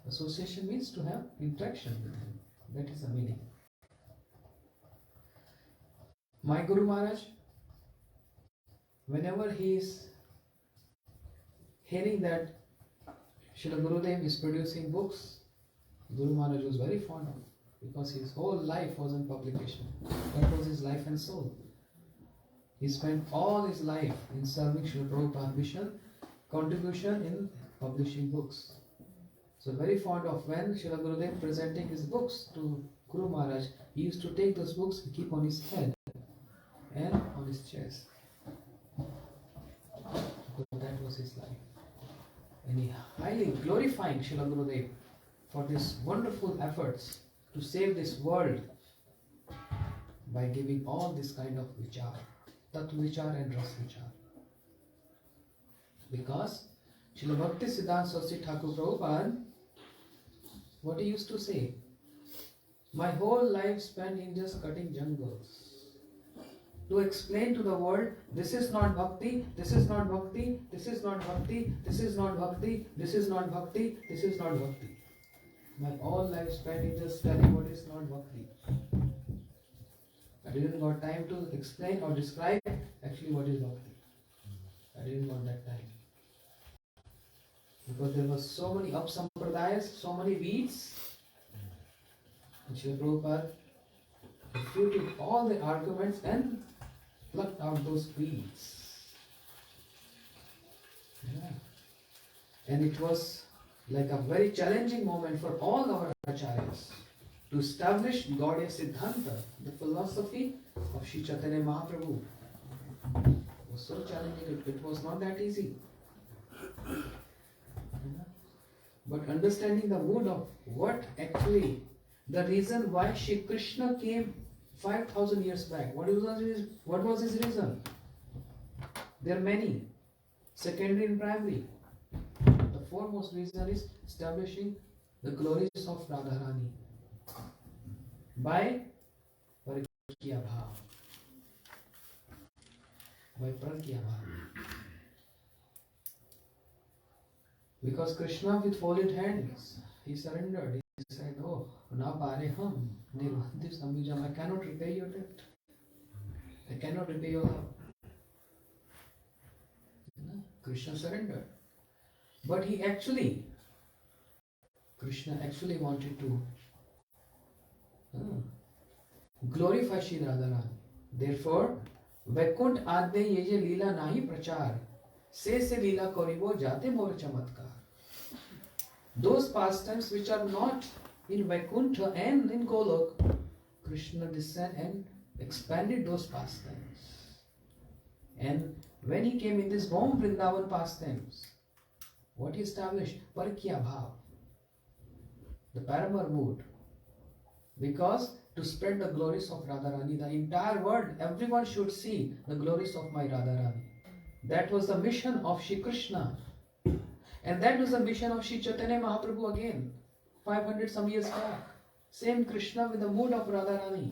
Association means to have interaction with him. That is the meaning. My Guru Maharaj, whenever he is hearing that Srila Gurudev is producing books, Guru Maharaj was very fond of, because his whole life was in publication. That was his life and soul. He spent all his life in serving Srila Prabhupada mission, contribution in publishing books. So very fond of when Srila Gurudev presenting his books to Guru Maharaj, he used to take those books and keep on his head and on his chest. Because that was his life. And he highly glorifying Srila Gurudev for these wonderful efforts to save this world by giving all this kind of vichar, Tattva vichar and Ras vichar. Because Srila Bhakti Siddhanta Saraswati Thakur Prabhupada, what he used to say, my whole life spent in just cutting jungles. To explain to the world, this is not bhakti, this is not bhakti, this is not bhakti, this is not bhakti, this is not bhakti, this is not bhakti. My whole life spent in just telling what is not bhakti. I didn't got time to explain or describe actually what is bhakti. I didn't got that time. Because there were so many up-sampradayas, so many weeds. And Srila Prabhupada refuted all the arguments and plucked out those weeds. Yeah. And it was like a very challenging moment for all our acharyas to establish Gaudiya Siddhanta, the philosophy of Sri Chaitanya Mahaprabhu. It was so challenging, it was not that easy. But understanding the mood of what actually, the reason why Shri Krishna came 5,000 years back, what was his reason? There are many, secondary and primary. The foremost reason is establishing the glories of Radharani by Parikya Bhav. By Parikya Bhav. Because Krishna with folded hands, he surrendered. He said, "Oh, na pare hum, nirvandhi samyujam. I cannot repay your debt. I cannot repay your love." Krishna surrendered. But Krishna actually wanted to glorify Shri Radharani. Therefore, Vaikuntha आदि ये लीला नाही प्रचार से लीला करिबो जाते मोर चमत्कार. Those pastimes which are not in Vaikuntha and in Golok, Krishna descended and expanded those pastimes. And when he came in this home Vrindavan pastimes, what he established? Parikya Bhav, the paramour mood. Because to spread the glories of Radharani, the entire world, everyone should see the glories of my Radharani. That was the mission of Shri Krishna. And that was the mission of Shri Chaitanya Mahaprabhu again, 500 some years back. Same Krishna with the mood of Radharani.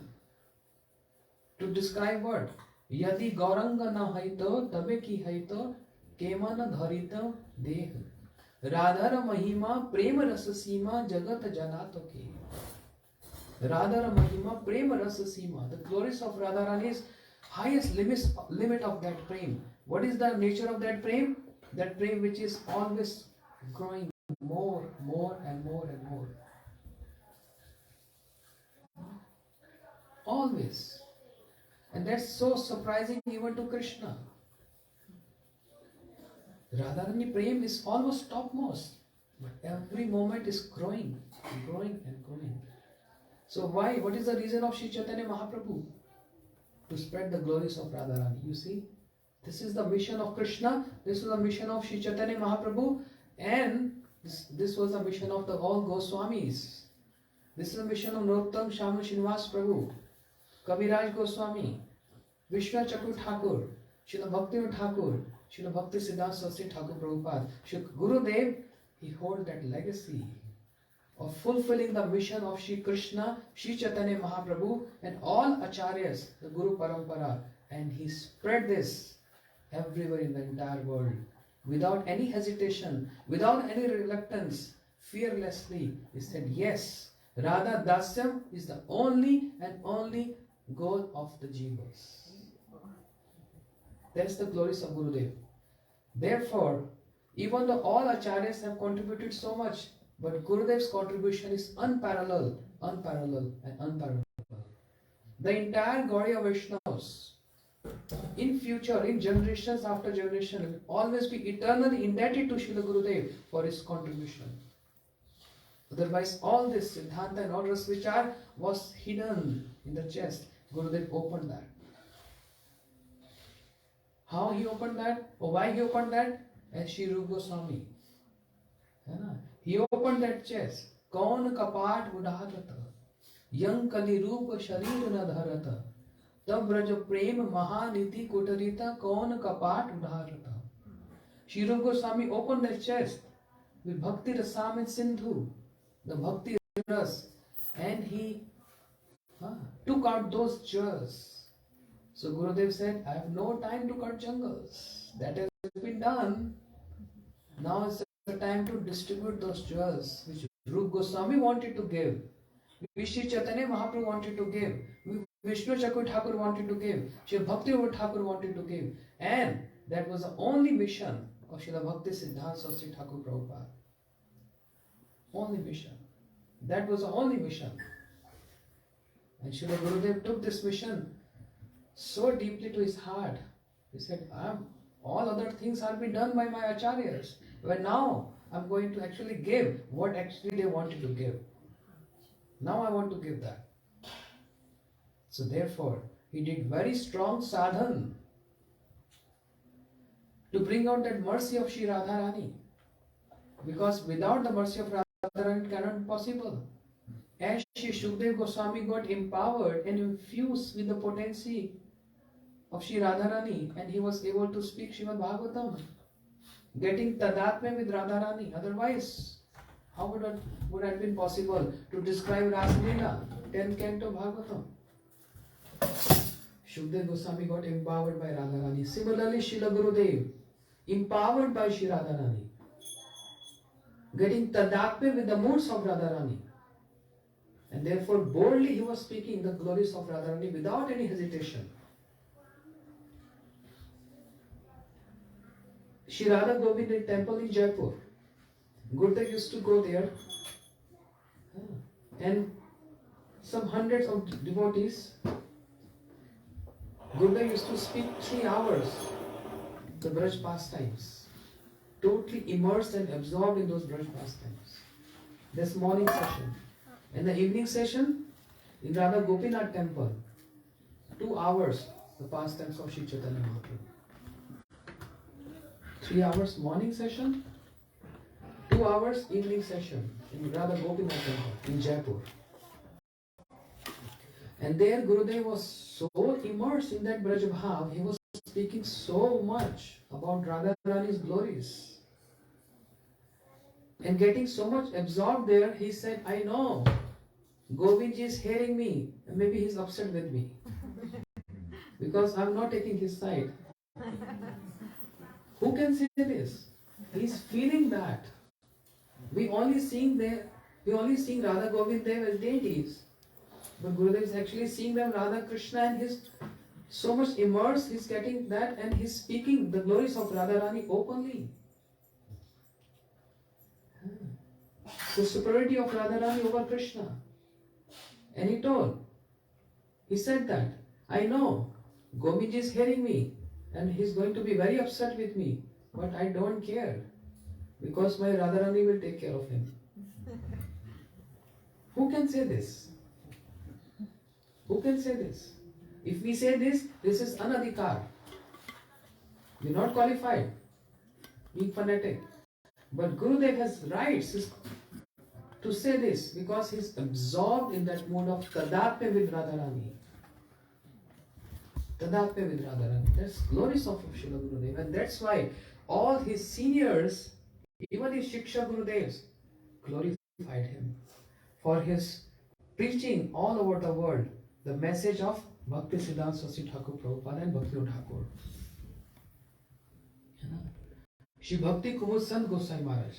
To describe what? Yadi Gauranga na haito, tabe ki haito, kemana dharita deh. Radhara Mahima, Prema Rasa Sima, Jagat Janato ke. Radhara Mahima, Prema Rasa Sima. The glories of Radharani's highest limit of that prem. What is the nature of that prem? That prem which is always growing more and more and more. Always. And that's so surprising even to Krishna. Radharani prem is almost topmost. But every moment is growing. So why? What is the reason of Shri Chaitanya Mahaprabhu? To spread the glories of Radharani. You see? This is the mission of Krishna. This was the mission of Shri Chaitanya Mahaprabhu. And this was the mission of the all Goswamis. This is the mission of Narottam Shamla Srinivas Prabhu, Kaviraj Goswami, Vishnu Chakur Thakur, Srila Bhakti Thakur, Srila Bhakti Siddhanta Saraswati Thakur Prabhupada. Srila Gurudev, he holds that legacy of fulfilling the mission of Shri Krishna, Shri Chaitanya Mahaprabhu and all Acharyas, the Guru Parampara. And he spread this everywhere in the entire world. Without any hesitation, without any reluctance, fearlessly, he said, yes, Radha Dasyam is the only and only goal of the Jivas. That's the glories of Gurudev. Therefore, even though all Acharyas have contributed so much, but Gurudev's contribution is unparalleled. The entire Gaudiya Vaishnavas, in future, in generations after generation, will always be eternally indebted to Srila Gurudev for his contribution. Otherwise, all this Siddhanta and all Rasvichar was hidden in the chest. Gurudev opened that. How he opened that? Or why he opened that? As Shri Rupa Goswami. He opened that chest. Kaun kapat udharata, yang kali rupa sharir na dharata, tab braj prem mahaniti kutarita kaun kapat udharata. Shri Rupa Goswami opened that chest with Bhakti Rasam and Sindhu, the Bhakti Ras, and he took out those jars. So Gurudev said, I have no time to cut jungles. That has been done. Now it's the time to distribute those jewels which Rupa Goswami wanted to give, which Shri Chaitanya Mahaprabhu wanted to give, Vishnu Chakur Thakur wanted to give, Shri Bhakti Thakur wanted to give, and that was the only mission of Srila Bhakti Siddhanta Saraswati Thakur Prabhupada. Only mission. That was the only mission. And Srila Gurudev took this mission so deeply to his heart. He said, all other things have been done by my acharyas. But now I'm going to actually give what actually they wanted to give. Now I want to give that. So therefore, he did very strong sadhan to bring out that mercy of Shri Radharani. Because without the mercy of Radharani, it cannot be possible. As Shri Shukdev Goswami got empowered and infused with the potency of Shri Radharani, and he was able to speak Srimad Bhagavatam, getting tadatmya with Radharani. Otherwise, How would it have been possible to describe Rasalila, 10th canto Bhagavatam? Shukdev Goswami got empowered by Radharani. Similarly, Srila Gurudev, empowered by Shri Radharani, getting tadatme with the moods of Radharani. And therefore, boldly he was speaking the glories of Radharani without any hesitation. Shri Radha Govinda temple in Jaipur. Gurudeva used to go there, and some hundreds of devotees. Gurudeva used to speak 3 hours the Braj pastimes, totally immersed and absorbed in those Braj pastimes. This morning session. In the evening session, in Radha Gopinath temple, 2 hours the pastimes of Shri Chaitanya Mahaprabhu. 3 hours morning session, 2 hours evening session in Radha Gopinath temple in Jaipur. And there Gurudev was so immersed in that Braj Bhav, he was speaking so much about Radharani's glories. And getting so much absorbed there, he said, I know, Govindji is hearing me, and maybe he's upset with me. Because I'm not taking his side. Who can say this? He's feeling that. We only seeing Radha Govind Dev as deities. But Gurudev is actually seeing them Radha Krishna, and he's so much immersed, he's getting that, and he's speaking the glories of Radharani openly. The superiority of Radharani over Krishna. And he said that, I know, Govindji is hearing me, and he's going to be very upset with me, but I don't care, because my Radharani will take care of him. Who can say this? Who can say this? If we say this, this is anadhikar. You're not qualified, being fanatic. But Gurudev has rights to say this because he's absorbed in that mode of tadatme with Radharani. Tadatme with Radharani. That's glories of Srila Gurudev. And that's why all his seniors, even his Shiksha Gurudevs, glorified him for his preaching all over the world the message of Bhakti Siddhanta Saraswati Thakur Prabhupada and Bhakti Thakur. Shri Bhakti Kumud Sant Goswami Maharaj,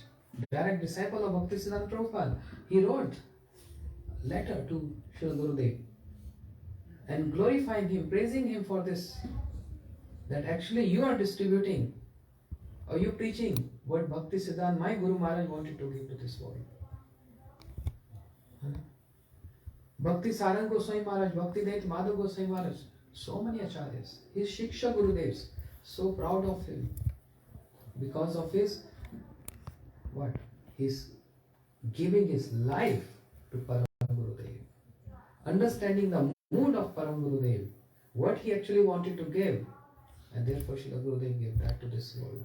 direct disciple of Bhakti Siddhanta Prabhupada, he wrote a letter to Srila Gurudev and glorifying him, praising him for this, that actually you are distributing or you preaching what Bhakti Siddhanta, my Guru Maharaj, wanted to give to this world. Bhakti Sarang Goswami Maharaj, Bhakti Dait Madhav Goswami Maharaj, so many acharyas, his Shiksha Gurudevs, so proud of him because of his what? His giving his life to Param Gurudev, understanding the mood of Param Gurudev, what he actually wanted to give, and therefore Srila Gurudev gave that to this world.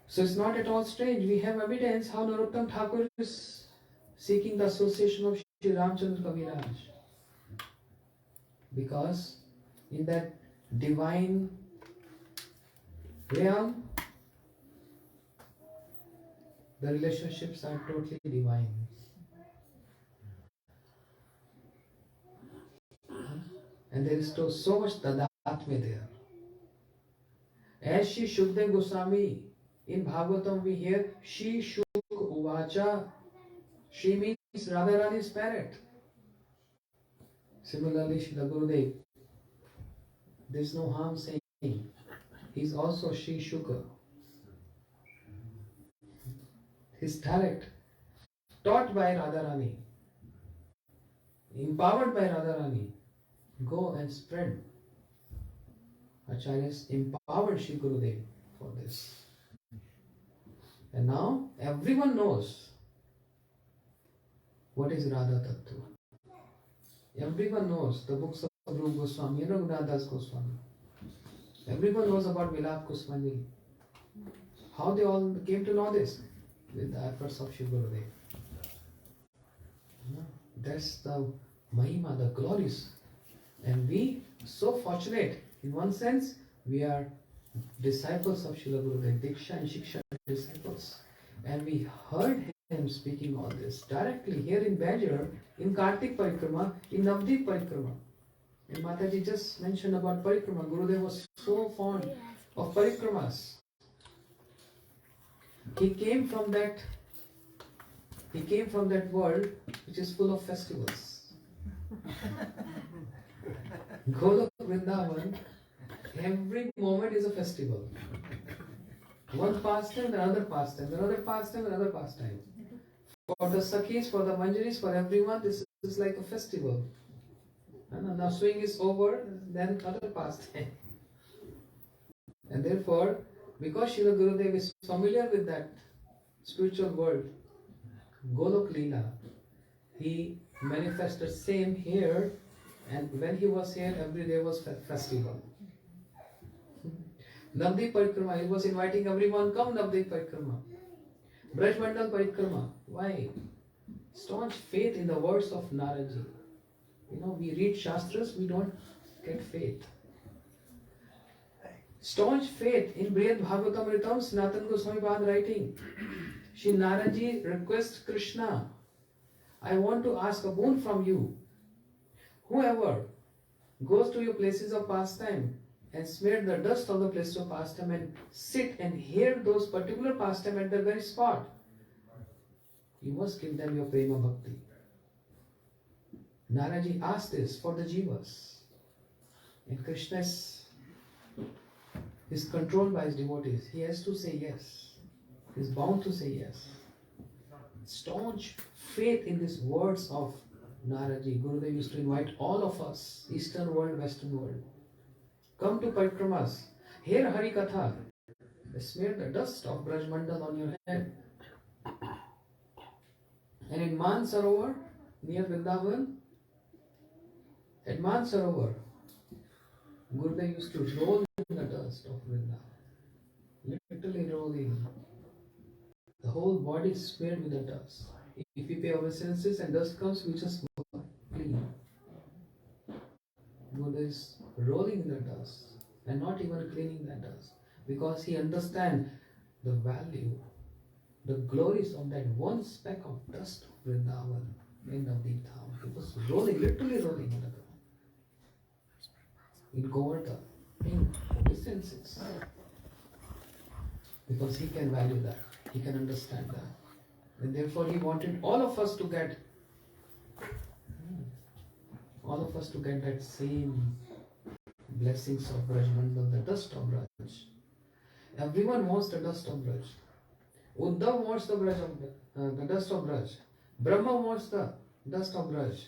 So it's not at all strange. We have evidence how Narottam Thakur is seeking the association of Shri Ramchandra Kaviraj. Because in that divine realm, the relationships are totally divine. And there is so much tadatme there. As Shri Shukdev Goswami, in Bhagavatam we hear Shri Shuk Uvacha. Shri means Radharani's parrot. Similarly, Srila Gurudev, there is no harm saying he is also Shri Shuka. His direct, taught by Radharani, empowered by Radharani, go and spread. Acharyas empowered Shri Gurudev for this. And now everyone knows what is Radha Tattva. Everyone knows the books of Rupa Goswami, Raghunath Das Goswami. Everyone knows about Vilap Kusmanjali. How they all came to know this? With the efforts of Shri Gurudev. That's the Mahima, the glories. And we so fortunate. In one sense, we are disciples of Srila Gurudev. Diksha and Shiksha disciples. And we heard him speaking all this directly here in Bangalore, in Kartik Parikrama, in Navdeep Parikrama. And Mataji just mentioned about Parikrama. Gurudeva was so fond of Parikramas. He came from that world which is full of festivals. Golok Vrindavan, every moment is a festival. One pastime, another pastime, another pastime, another pastime. For the Sakhis, for the Manjaris, for everyone, this is like a festival. And now swing is over, then other pastime. And therefore, because Srila Gurudeva is familiar with that spiritual world, Golok Leela, he manifested same here, and when he was here, every day was festival. Navdeep Parikrama, he was inviting everyone, come Navdeep Parikrama. Braj Mandal Parikrama, why? Staunch faith in the words of Naraji. We read Shastras, we don't get faith. Staunch faith in Brihad Bhagavatamritam, Sanatana Goswami Pad writing. Shri Naraji requests Krishna, I want to ask a boon from you. Whoever goes to your places of pastime and smear the dust of the places of pastime and sit and hear those particular pastime at the very spot, you must give them your prema bhakti. Naraji asked this for the jivas. And Krishna is controlled by his devotees. He has to say yes. He is bound to say yes. Staunch faith in these words of Naraji. Gurudev used to invite all of us, Eastern world, Western world. Come to Parikramas. Hear Hari Katha. Smear the dust of Braj Mandal on your head. And in Mansarovar, near Vrindavan, at Mansarovar, Gurudev used to roll in the dust of Vrindavan. Literally rolling. The whole body is smeared with the dust. If we pay obeisances and dust comes, we just clean. Buddha is rolling in the dust and not even cleaning that dust because he understands the value, the glories of that one speck of dust of Vrindavan in Navdeep Dham. He was rolling, literally rolling in the ground. In Govardhan, in obeisances. Because he can value that, he can understand that. And therefore he wanted all of us to get that same blessings of Braj Mandal, the dust of Braj. Everyone wants the dust of Braj. Uddhav wants the dust of Braj. Brahma wants the dust of Braj.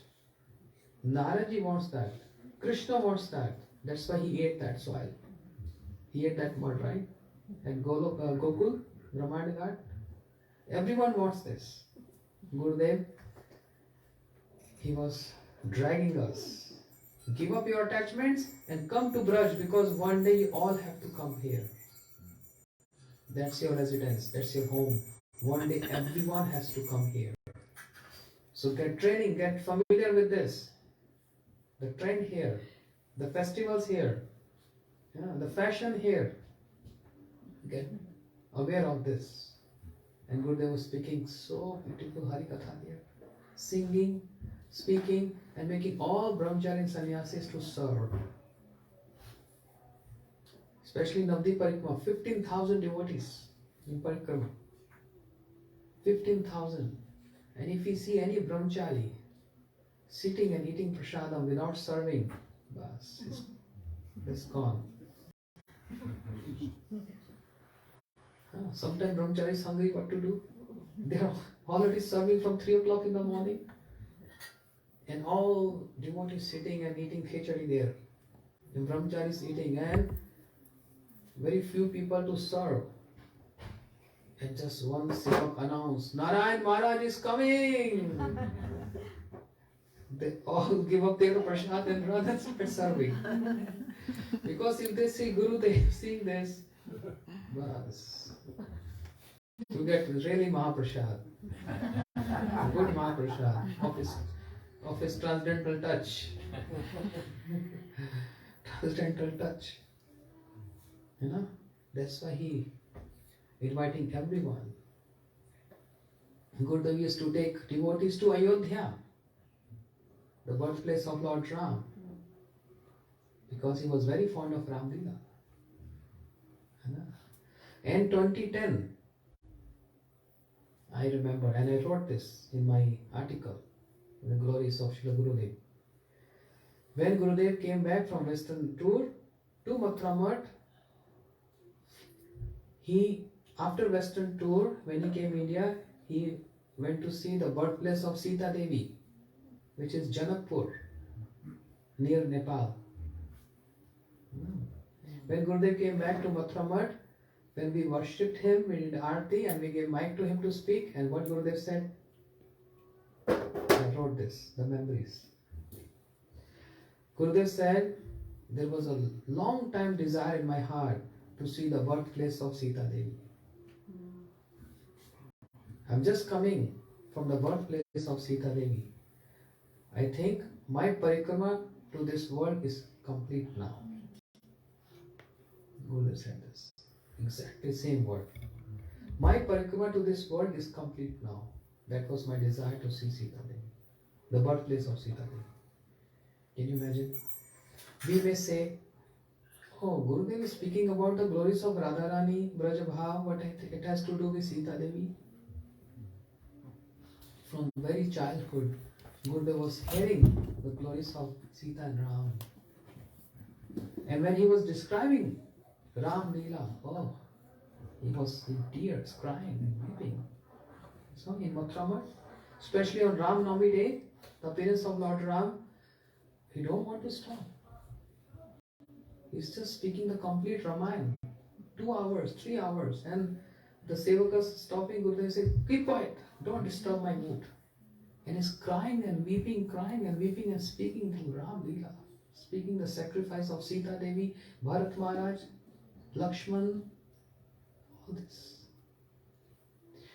Naraji wants that. Krishna wants that. That's why he ate that soil. He ate that mud, right? And Gokul, Brahmanda Ghat. Everyone wants this. Gurudev, he was dragging us. Give up your attachments and come to Braj because one day you all have to come here. That's your residence, that's your home. One day everyone has to come here. So get training, get familiar with this. The trend here, the festivals here, the fashion here. Get aware of this. And Gurudeva was speaking so beautiful Hari Katha here. Singing, speaking, and making all brahmachari and sannyasis to serve. Especially in Navdeep Parikrama, 15,000 devotees in Parikrama. 15,000. And if we see any brahmachari sitting and eating prasadam without serving, bas, it's gone. Sometimes brahmachari is hungry, what to do? They are already serving from 3 o'clock in the morning. And all devotees sitting and eating khichdi there. And brahmachari is eating and very few people to serve. And just one sevak announced, Narayan Maharaj is coming! They all give up their prasad and rather start serving. Because if they see Gurudev seeing this, bas, you get really Mahaprasad. Good Mahaprasad of his transcendental touch. Transcendental touch. That's why he inviting everyone. Gurudeva used to take devotees to Ayodhya, the birthplace of Lord Ram, because he was very fond of Ram Leela. And 2010, I remember, and I wrote this in my article, in the Glories of Srila Gurudeva. When Gurudev came back from Western tour to Mathura, after Western tour, when he came India, he went to see the birthplace of Sita Devi, which is Janakpur, near Nepal. When Gurudev came back to Mathura, when we worshipped him, we did Aarti and we gave mic to him to speak, and what Gurudev said, I wrote this, the memories. Gurudev said, there was a long time desire in my heart to see the birthplace of Sita Devi. I'm just coming from the birthplace of Sita Devi. I think my parikrama to this world is complete now. Gurudev said this. Exactly same word. My parikrama to this world is complete now. That was my desire to see Sita Devi, the birthplace of Sita Devi. Can you imagine? We may say, oh, Gurudev is speaking about the glories of Radharani, Braj Bhav, what it has to do with Sita Devi. From very childhood, Gurudev was hearing the glories of Sita and Ram. And when he was describing Ram Leela, oh, he was in tears, crying and weeping. So in Mathura, especially on Ram Navami day, the appearance of Lord Ram, he don't want to stop. He's just speaking the complete Ramayana, 2 hours, 3 hours, and the sevakas stopping Gurudev and say, keep quiet, don't disturb my mood. And he's crying and weeping and speaking to Ram Leela, speaking the sacrifice of Sita Devi, Bharat Maharaj, Lakshman, all this.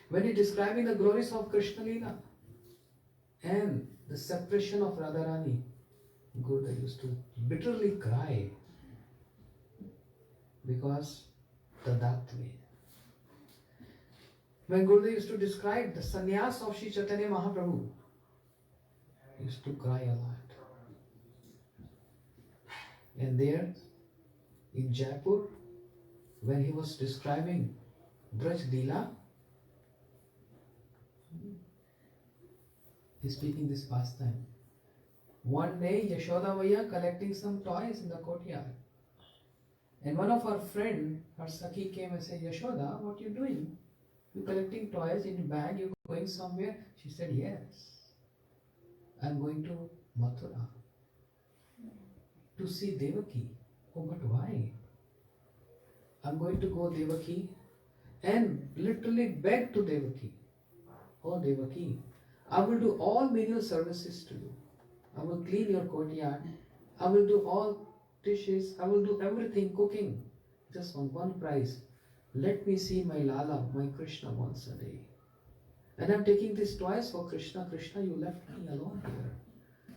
When he's describing the glories of Krishna Leela and the separation of Radharani, Gurudev used to bitterly cry because Tadatve. When Gurudev used to describe the sannyas of Sri Chaitanya Mahaprabhu, he used to cry a lot. And there in Jaipur, when he was describing Braj Leela, he's speaking this pastime. One day, Yashoda Maya collecting some toys in the courtyard. And one of her friend, her Sakhi, came and said, Yashoda, what are you doing? You collecting toys in a bag, you going somewhere? She said, yes. I'm going to Mathura to see Devaki. Oh, but why? I'm going to go Devaki and literally beg to Devaki. Oh Devaki, I will do all menial services to you. I will clean your courtyard. I will do all dishes. I will do everything, cooking. Just on one price. Let me see my Lala, my Krishna once a day. And I'm taking this toys for Krishna. Krishna, you left me alone here.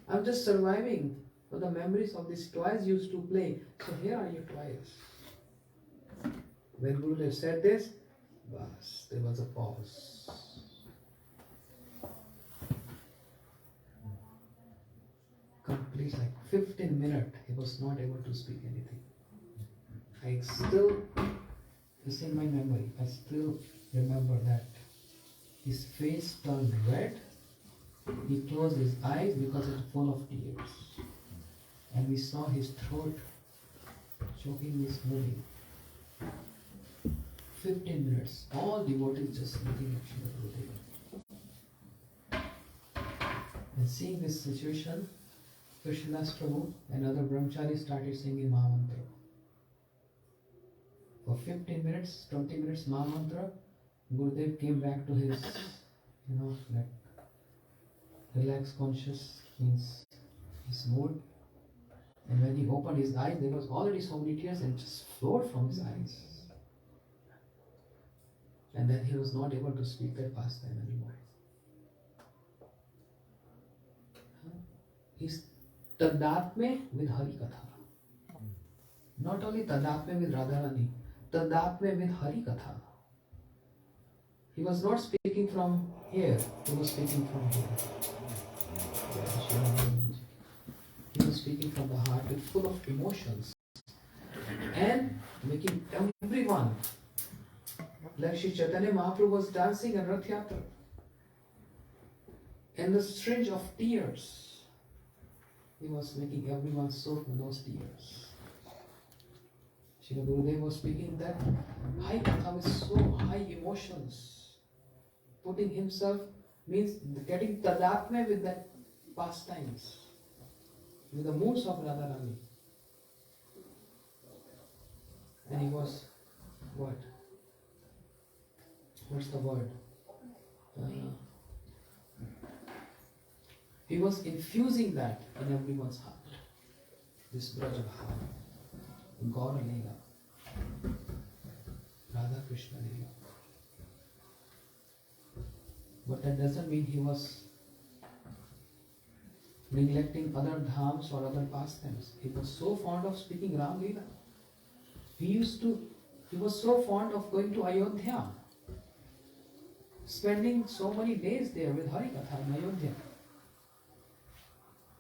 I'm just surviving for the memories of these toys used to play. So here are your toys. When Gurudev said this, bas, there was a pause. Complete like 15 minutes, he was not able to speak anything. I still, it's in my memory, I still remember that. His face turned red, he closed his eyes because it's full of tears. And we saw his throat choking, is moving. 15 minutes, all devotees just looking at Srila Gurudeva. And seeing this situation, Krishnadas Prabhu and other brahmacharis started singing Mahamantra. For 15 minutes, 20 minutes Mahamantra, Gurudev came back to his, that relaxed conscious means his mood. And when he opened his eyes, there was already so many tears and just flowed from his eyes. And then he was not able to speak that pastime anymore. He's Tadatme with Hari Katha. Not only Tadatme with Radharani, Tadatme with Hari Katha. He was not speaking from here, he was speaking from here. He was speaking from the heart with full of emotions and making everyone, like Shri Chaitanya Mahaprabhu was dancing in Rath Yatra, and the string of tears, he was making everyone soak in those tears. Shri Gurudeva was speaking that high katha with so high emotions, putting himself means getting tadatme with that pastimes, with the moods of Radharani. And he was, what? What's the word? He was infusing that in everyone's heart. This Braj Bhava, Gaura Leela, Radha Krishna Leela. But that doesn't mean he was neglecting other dhams or other pastimes. He was so fond of speaking Ram Leela. He was so fond of going to Ayodhya, spending so many days there with Harikatha in Ayodhya.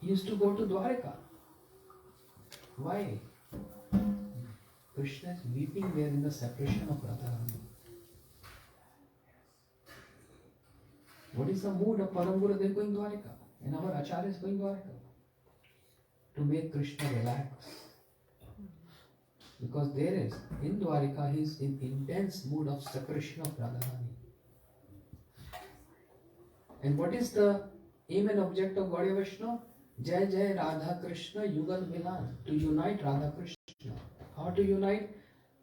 He used to go to Dwarka. Why? Krishna is weeping there in the separation of Radharani. What is the mood of Param Gurudeva going Dwarka? And our Acharya is going Dwarka? To make Krishna relax. Because there is, in Dwarka, he is in intense mood of separation of Radharani. And what is the aim and object of Gaudiya Vaishnava? Jai Jai Radha Krishna Yugal Milan. To unite Radha Krishna. How to unite?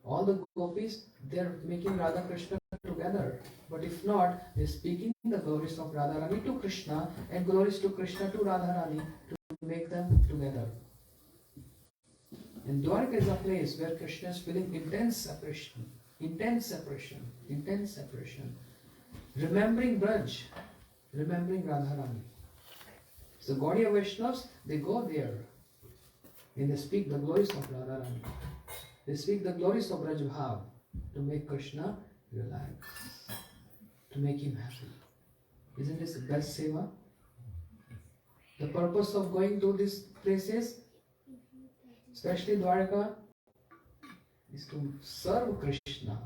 All the gopis, they are making Radha Krishna together. But if not, they are speaking the glories of Radharani to Krishna and glories to Krishna to Radharani to make them together. And Dwarka is a place where Krishna is feeling intense separation, remembering Braj, remembering Radharani. So Gaudiya Vaishnavas, they go there and they speak the glories of Radharani. They speak the glories of Braj Bhav to make Krishna relax, to make him happy. Isn't this the best seva? The purpose of going to these places, especially Dwarka, is to serve Krishna.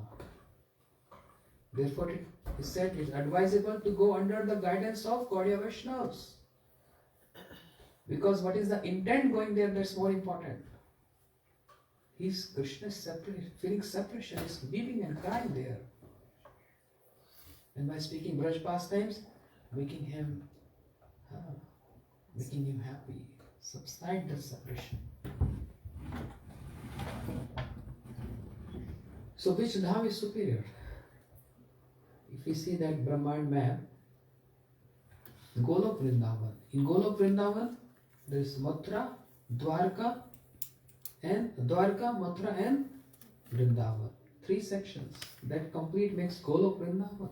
Therefore, it is said it is advisable to go under the guidance of Gaudiya Vaishnavas. Because what is the intent going there, that's more important. Krishna is feeling separation, is weeping and crying there. And by speaking Braj pastimes, making him happy, subside the separation. So which dham is superior? If we see that Brahmand map, Golok Vrindavan. In Golok Vrindavan, there is Mathura, Dwarka, Mathura and Vrindavan. 3 sections. That complete makes Golok Vrindavan.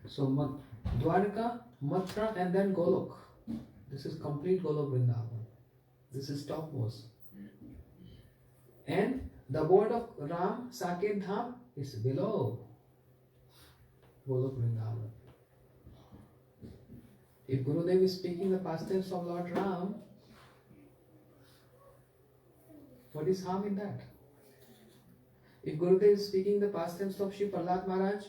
So Dwarka, Mathura and then Golok. This is complete Golok Vrindavan. This is topmost. And the abode of Ram, Saket Dham is below Golok Vrindavan. If Gurudeva is speaking the pastimes of Lord Ram, what is harm in that? If Gurudeva is speaking the pastimes of Shri Prahlad Maharaj,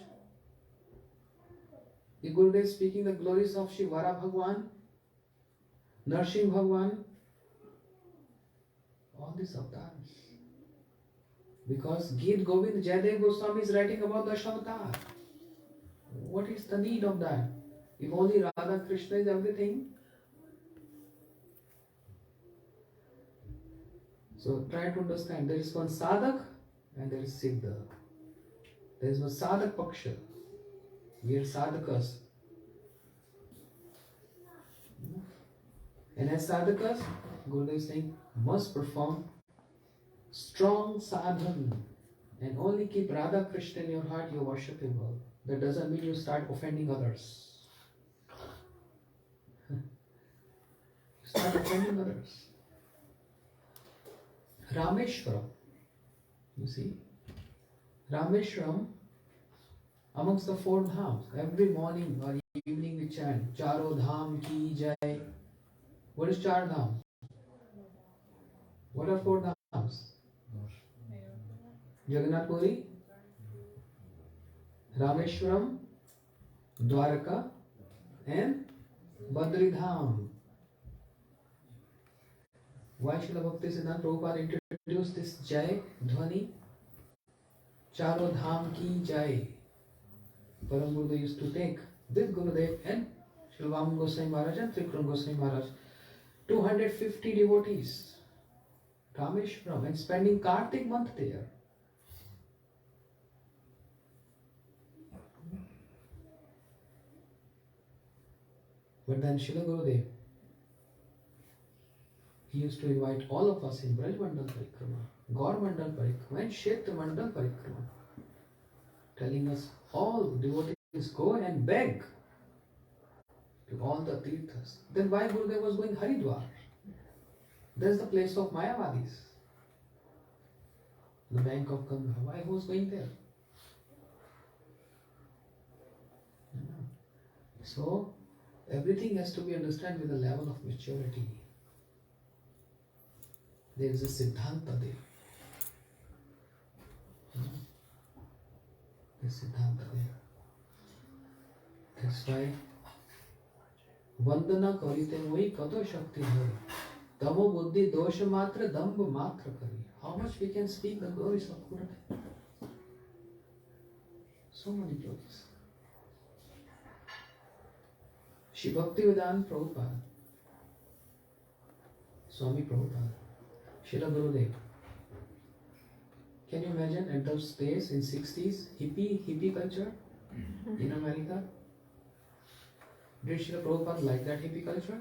if Gurudeva is speaking the glories of Shri Vara Bhagwan, Narsingh Bhagwan, all these avatars. Because Geet Govind Jayadev Goswami is writing about the Dashavatar. What is the need of that? If only Radha Krishna is everything. So try to understand, there is one sadhak and there is siddha. There is one sadhak paksha. We are sadhakas. And as sadhakas, Gurudev is saying, must perform strong sadhan and only keep Radha Krishna in your heart, you are worshipable. That doesn't mean you start offending others. Start offending others. Rameshwaram. You see? Rameshwaram, amongst the four dhams. Every morning or evening we chant Charo Dham Ki Jai. What is Char Dham? What are four dhams? Jagannath Puri, Rameshwaram, Dwaraka, and Badri Dham. Why Srila Bhakti Siddhanta Prabhupada introduced this Jai Dhwani? Charo Dham Ki Jai. Param Gurudev used to take with Gurudev and Srila Vaman Goswami Maharaj and Trikran Goswami Maharaj 250 devotees, Rameshwaram, and spending Kartik month there. But then Srila Gurudev, he used to invite all of us in Braj Mandal Parikrama, Gaur Mandal Parikrama, and Kshetra Mandal Parikrama, telling us all devotees go and beg to all the Tirthas. Then why Gurudev was going Haridwar? That's the place of Mayavadis. The bank of Ganga. Why he was going there? So, everything has to be understood with a level of maturity. There is a Siddhanta there. There is Siddhanta there. That's why Vandana karite moi kato shakti hai. Tamo buddhi dosha matra damba matra kari. How much we can speak the glories of Gurudeva? So many glories. Shri Bhaktivedanta Prabhupada, Swami Prabhupada, Srila Gurudev. Can you imagine at those days in 60s, hippie culture in America? Did Srila Prabhupada like that hippie culture?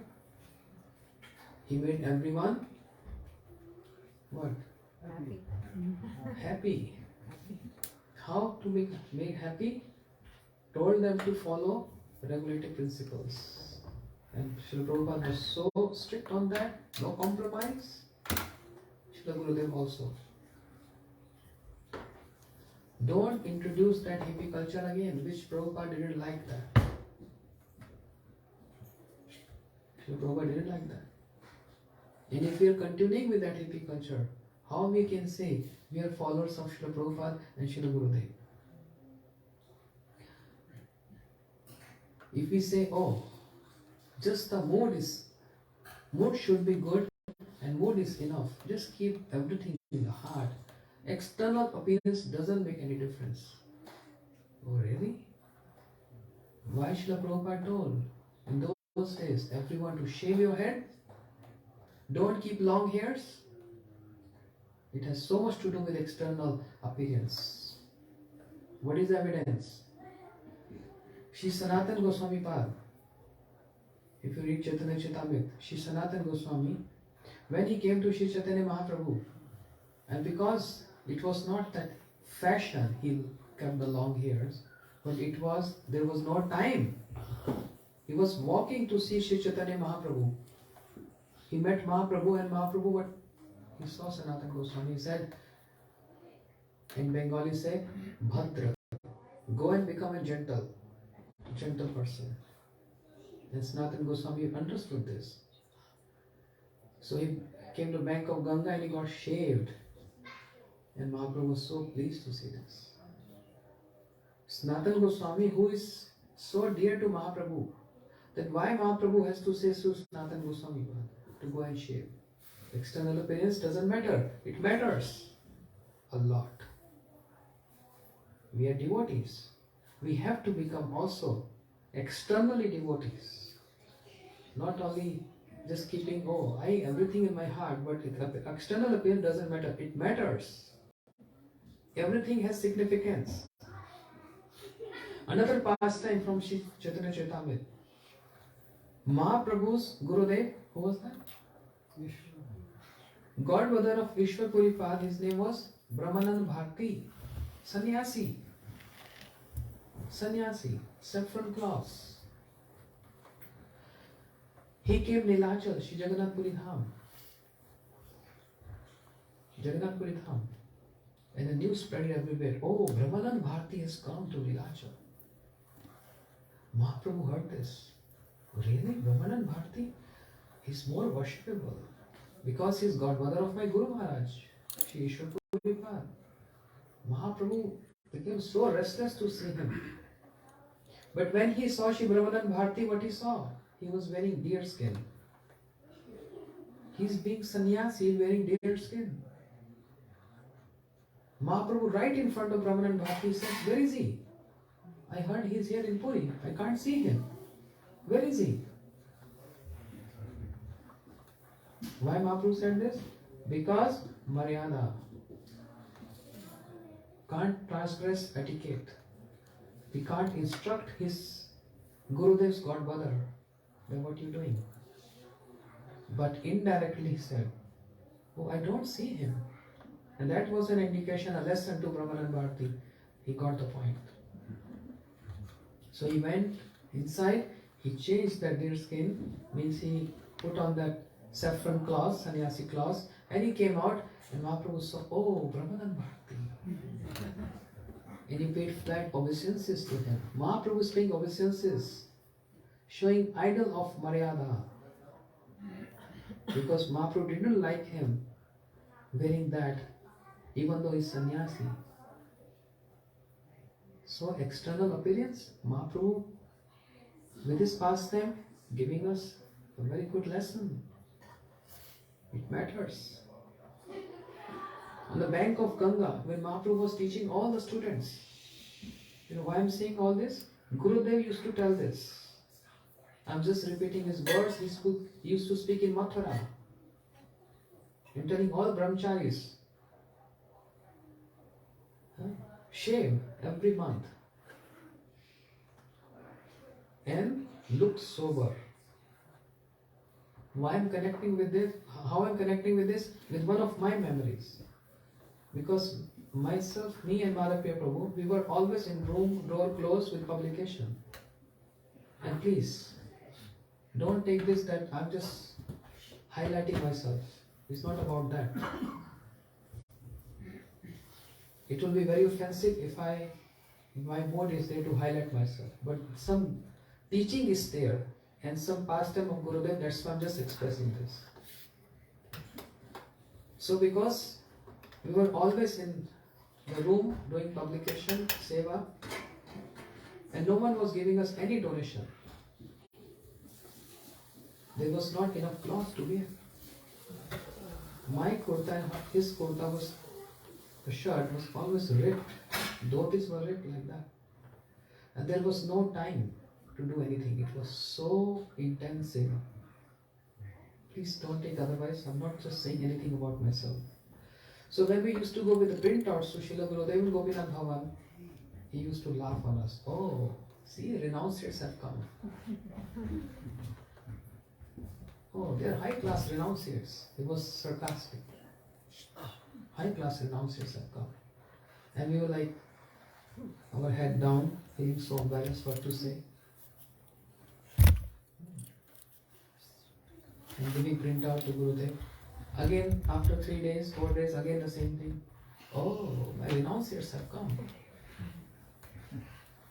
He made everyone what? Happy. How to make made happy? Told them to follow regulative principles. And Srila Prabhupada was so strict on that, no compromise. Srila Gurudev also. Don't introduce that hippie culture again, which Prabhupada didn't like that. Srila Prabhupada didn't like that. And if we are continuing with that hippie culture, how we can say we are followers of Srila Prabhupada and Srila Gurudev? If we say, oh, just the mood should be good and mood is enough, just keep everything in the heart. External appearance doesn't make any difference. Oh, really? Why Srila Prabhupada told in those days everyone to shave your head? Don't keep long hairs. It has so much to do with external appearance. What is the evidence? Shri Sanatana Goswami Pad. If you read Chaitanya Charitamrita, Shri Sanatana Goswami, when he came to Shri Chaitanya Mahaprabhu, and because it was not that fashion, he kept the long hairs, but there was no time. He was walking to see Shri Chaitanya Mahaprabhu. He met Mahaprabhu, and Mahaprabhu, what he saw Sanatana Goswami, he said, in Bengali say, Bhadra, go and become a gentle person. And Sanatana Goswami understood this. So he came to the bank of Ganga and he got shaved. And Mahaprabhu was so pleased to see this. Sanatana Goswami, who is so dear to Mahaprabhu, that why Mahaprabhu has to say to Sanatana Goswami to go and shave? External appearance doesn't matter. It matters a lot. We are devotees. We have to become also externally devotees. Not only just keeping, everything in my heart, but external appearance doesn't matter. It matters. Everything has significance. Another pastime from Shri Chaitanya Charitamrita. Mahaprabhu's Gurudev, who was that? Godmother of Vishwapuri Pad, his name was Brahmanand Bharti, sannyasi, saffron cloths. He came Nilachal, Shri Jagannath Puri Dham. And the news spread everywhere. Oh, Brahmanand Bharti has come to Nilachal. Mahaprabhu heard this. Really? Brahmanan Bharti is more worshipable because he is godmother of my Guru Maharaj, Shri Ishwar Puripad. Mahaprabhu became so restless to see him. But when he saw Shri Brahmanan Bharti, what he saw? He was wearing deer skin. He is being sannyasi, wearing deer skin. Mahaprabhu right in front of Brahmanan Bharti said, where is he? I heard he is here in Puri. I can't see him. Where is he? Why Mahaprabhu said this? Because Maryada can't transgress etiquette. He can't instruct his Gurudev's godmother by what you're doing. But indirectly he said, oh, I don't see him. And that was an indication, a lesson to Brahmanan Bharti. He got the point. So he went inside, he changed that deer skin, means he put on that saffron cloth, sannyasi cloth, and he came out and Mahaprabhu saw, oh, Brahmanan Bharti. And he paid flat obeisances to him. Mahaprabhu is paying obeisances, showing idol of Maryada. Because Mahaprabhu didn't like him wearing that, even though he's sannyasi. So external appearance, Mahaprabhu with his pastime giving us a very good lesson. It matters. On the bank of Ganga, when Mahaprabhu was teaching all the students, you know why I'm saying all this? Gurudeva used to tell this. I'm just repeating his words. He used to speak in Mathura. And telling all brahmacharis, shave every month and look sober. Why I'm connecting with this? How I'm connecting with this? With one of my memories. Because myself, me and Madhavya Prabhu, we were always in room, door closed with publication. And please, don't take this that I'm just highlighting myself. It's not about that. It will be very offensive if my mode is there to highlight myself. But some teaching is there and some pastime of Gurudev, that's why I'm just expressing this. So because we were always in the room doing publication, seva, and no one was giving us any donation. There was not enough cloth to wear. My kurta and his kurta was, the shirt was always ripped. Dhotis were ripped like that. And there was no time to do anything. It was so intensive. Please don't take otherwise. I'm not just saying anything about myself. So when we used to go with the printouts to Srila Gurudeva in Gopinath Bhavan, he used to laugh on us. Oh, see, renunciates have come. Oh, they are high-class renunciates. He was sarcastic. High-class renunciates have come. And we were like, our head down, feeling so embarrassed what to say. And giving printout to Gurudev. Again, after 3 days, 4 days, again the same thing. Oh, my renunciates have come.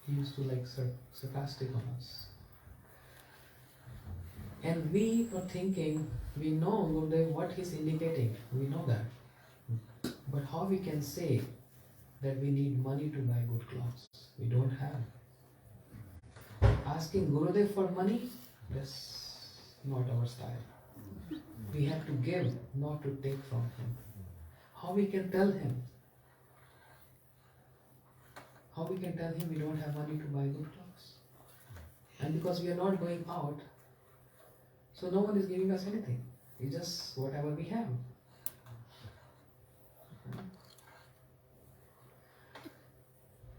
He used to like sarcastic on us. And we were thinking, we know Gurudev what he's indicating. We know that. But how we can say that we need money to buy good clothes? We don't have. Asking Gurudev for money? That's not our style. We have to give, not to take from him. How we can tell him? How we can tell him we don't have money to buy good clothes? And because we are not going out, so no one is giving us anything. It's just whatever we have.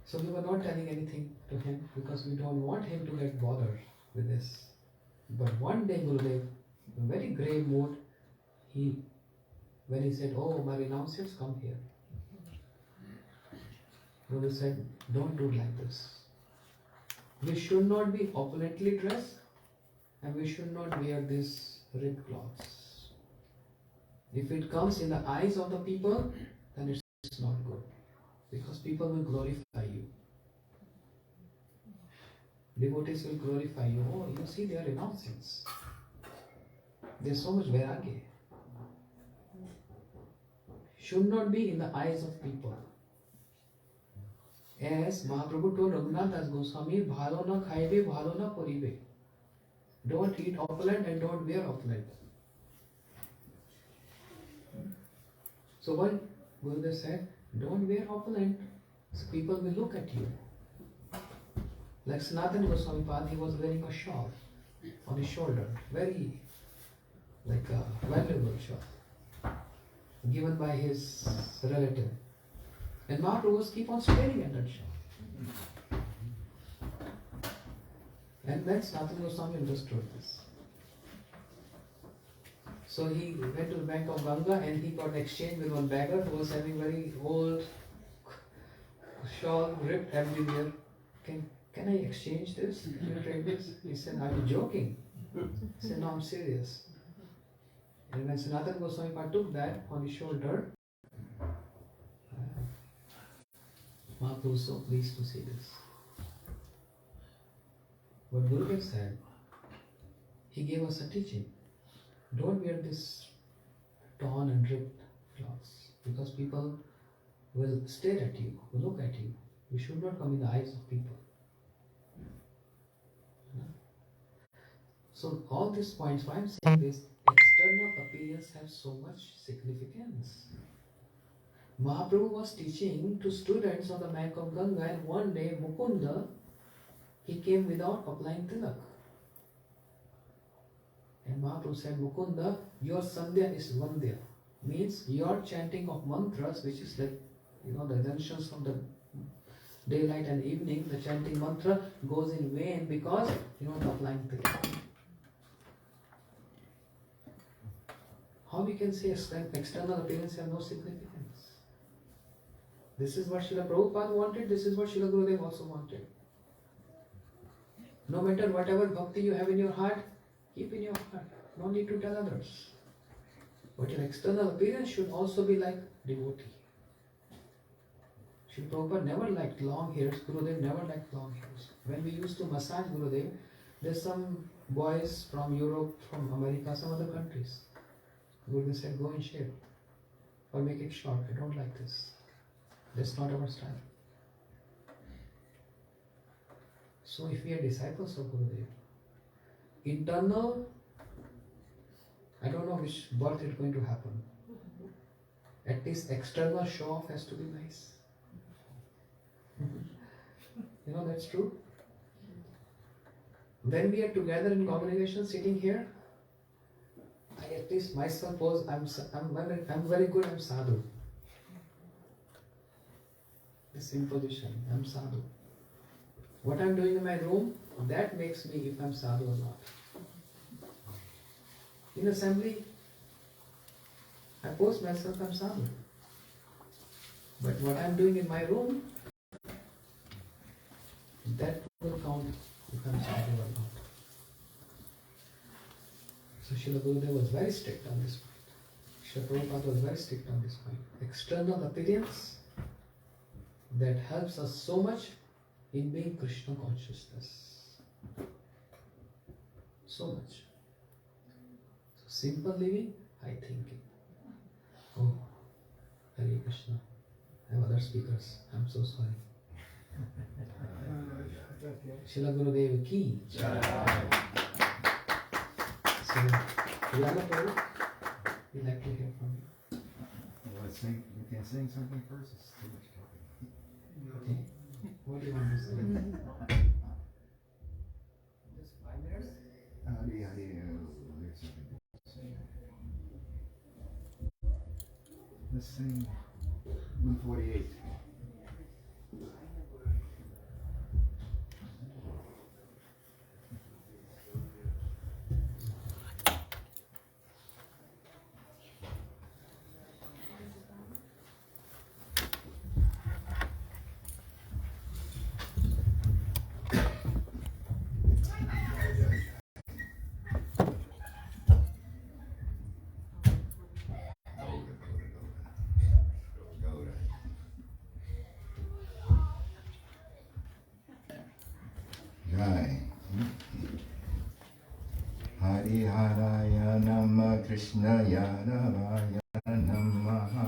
So we were not telling anything to him because we don't want him to get bothered with this. But one day Gurudev, in a very grave mood, when he said, oh, my renunciates come here. Guru said, don't do like this. We should not be opulently dressed and we should not wear these ripped clothes. If it comes in the eyes of the people, then it's not good. because people will glorify you. devotees will glorify you. Oh, you see, they are renouncings. There's so much vairagya. Should not be in the eyes of people. As Mahaprabhu told Raghunath Das Goswami, bhalo na khaibe, bhalo na poribe. Don't eat opulent and don't wear opulent. So what Gurudeva said, don't wear opulent, so people will look at you. Like Sanatana Goswami Pad, he was wearing a shawl on his shoulder, very like a valuable shawl, given by his relative. And Mahaprabhu was keep on staring at that shawl. And then Sanatana Goswami understood this. So he went to the bank of Ganga and he got exchanged with one beggar who was having very old shawl ripped everywhere. Can I exchange this? Can you trade this? He said, are you joking? He said, no, I'm serious. And when Sanatana Goswami took that on his shoulder, Mahaprabhu was so pleased to see this. What Gurudeva said, he gave us a teaching. Don't wear this torn and ripped clothes because people will stare at you, will look at you. You should not come in the eyes of people. So all these points, why I'm saying this, external appearance has so much significance. Mahaprabhu was teaching to students on the bank of Ganga, and one day Mukunda, he came without applying tilak. And Mahaprabhu said, Mukunda, your sandhya is vandya. Means your chanting of mantras, which is like, the junctions from the daylight and evening, the chanting mantra goes in vain because you're not applying tilak. How we can say external appearance have no significance? This is what Srila Prabhupada wanted, this is what Srila Gurudeva also wanted. No matter whatever bhakti you have in your heart, keep in your heart. No need to tell others. But your external appearance should also be like devotee. Srila Prabhupada never liked long hairs. Gurudev never liked long hairs. When we used to massage Gurudev, there's some boys from Europe, from America, some other countries. Gurudev said, go and shave. Or make it short. I don't like this. That's not our style. So if we are disciples of Gurudev, internal, I don't know which birth is going to happen. At least external show off has to be nice. That's true. When we are together in congregation sitting here, I at least myself pose, I'm very good, I'm sadhu. The same position, I'm sadhu. What I'm doing in my room, that makes me if I'm sadhu or not. In assembly, I pose myself, I'm sadhu. But what I'm doing in my room, that will count if I'm sadhu or not. So Srila Gurudeva was very strict on this point. Srila Prabhupada was very strict on this point. External appearance, that helps us so much in being Krishna consciousness. So much. So simple living, high thinking. Oh, Hare Krishna. I have other speakers. I'm so sorry. Srila Gurudeva ki. So, Rana Prabhu, we'd like to hear from you. Well, let's sing. We can sing something first. It's too much talking. Okay. What do you want to say? Just 5 minutes? There's something to sing. Let's sing 148. Haraya Nama Krishna Yadavaya Namaha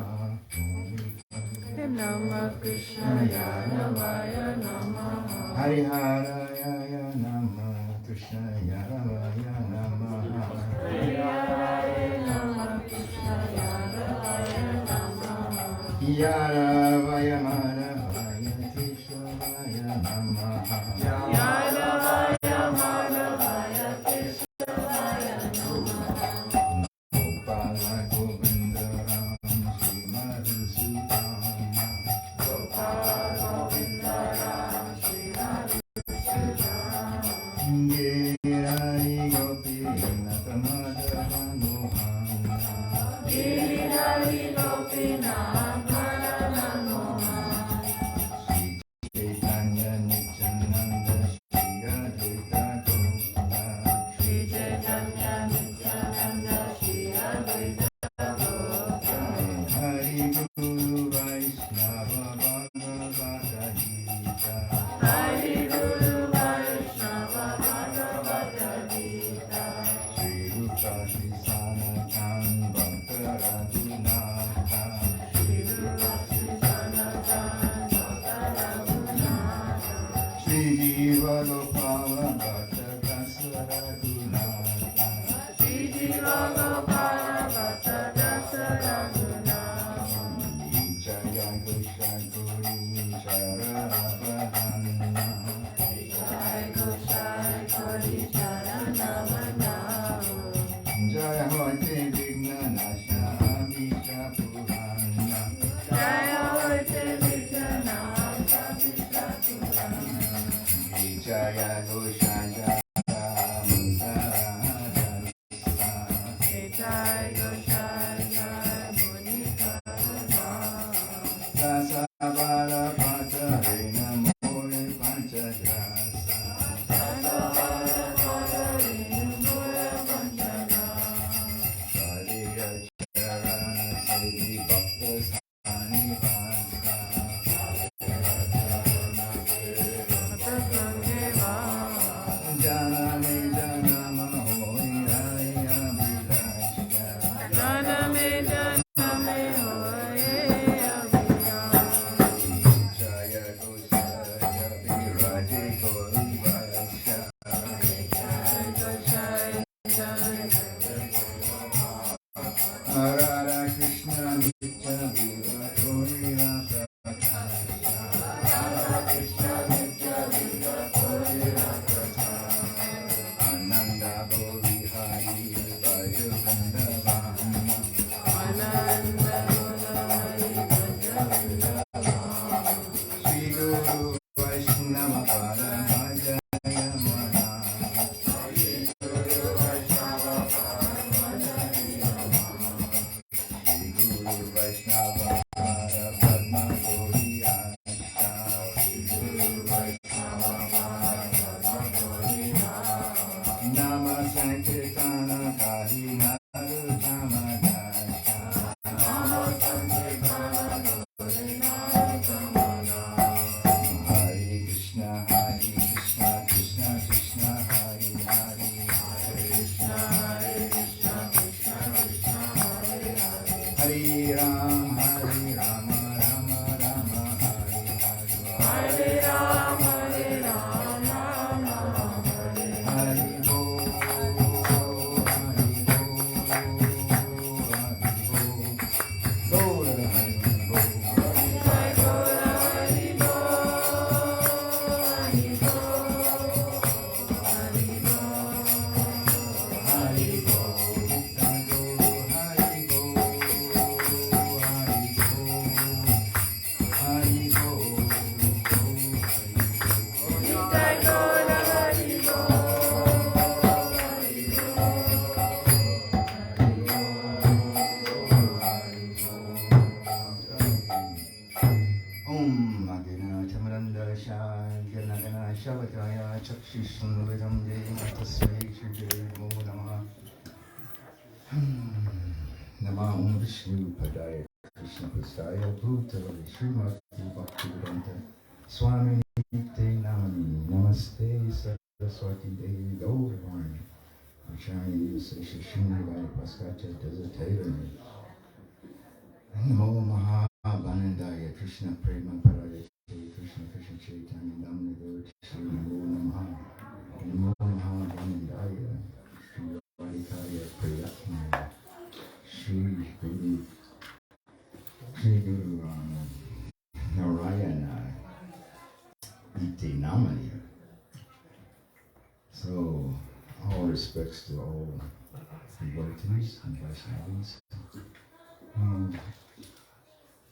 Nama Krishna Yadavaya Namaha. Hari Haraya Nama Krishna Yadavaya Namaha Hari Haraya Nama Krishna Yadavaya Namaha. Yadavaya Madhavaya Keshavaya Namaha Yadavaya Madhavaya Keshavaya Namaha. Gopala Govindaram Shri Madhusutam Gopala Govindaram Shri Madhusutam. Girirari Gopinath Madhavanoham Girirari Gopinath Madhavanoham. Shri Chaitanya Nityananda Shri Advaita Gopala Shri Chaitanya Nityananda Shri Advaita Gopala. Hari Guru Vaishnava Bhagavata Gita Hari Guru Vaishnava Bhagavata Gita. Shri Rupa Shri Sanatan Bhakta Raghunatha Shri Rupa Shri Sanatan Bhakta Raghunatha. Shri Jiva Gopala Bhakta Rasa Raghunatha Shri Jiva Gopala Bhakta Rasa Raghunatha. Jaya Gosha Gori Sharavadana Jai Goshai Kori Charanamana. Jaya Hote Vigna Nasha Abhisha Purana Jaya Hote Vighyanasha Vishapurana. Jaya Gosha Jaya Mutarasa Jai Goshai Jai Monika. Rasa Bala Pata Rena More Pancha Jasa Shariya Charana Siddhi Bhakta Sani Vasa Janame Janama Hoi Raya Vilasya Jaya Gosaya Viraje Kori Valasya Radha Krishna Nitya Viva Kori Rasa Ananda Boli Hari Vayu Vrindavan Shri Guru Vaishnava Paramajaya Mana Shri Guru Vaishnava Para Padma Kori Asha Nama Sankirtana Kari Naru Tamadasha Hare Krishna Krishna Krishna Hare Hare Hare Ram Rama Rama Hare Hare Hare Bo Hare Bo Hare Bo Om Agena Chamarandasha Ganagana Shavakaya Chakshishunvidam Tasvai Shri Namo Namah Nama Om Vishnu Padaya Krishna Prasaya Bhutale Srimati Bhaktivedanta Swami Te Namani Namaste Saraswati Devi Gauravarni Acharya Sesha Shunavai Paskacha Desatavan. Namo Mahabhanandaya Krishna Prema Paraya Krishna Krishna Chaitanya Damodar Shri Namo Namaha. Namo Mahabhanandaya Shri Radhikaya Priyatmaya Shri Guru Narayana Iti Namani. So, all respects to all devotees and Vaishnavas.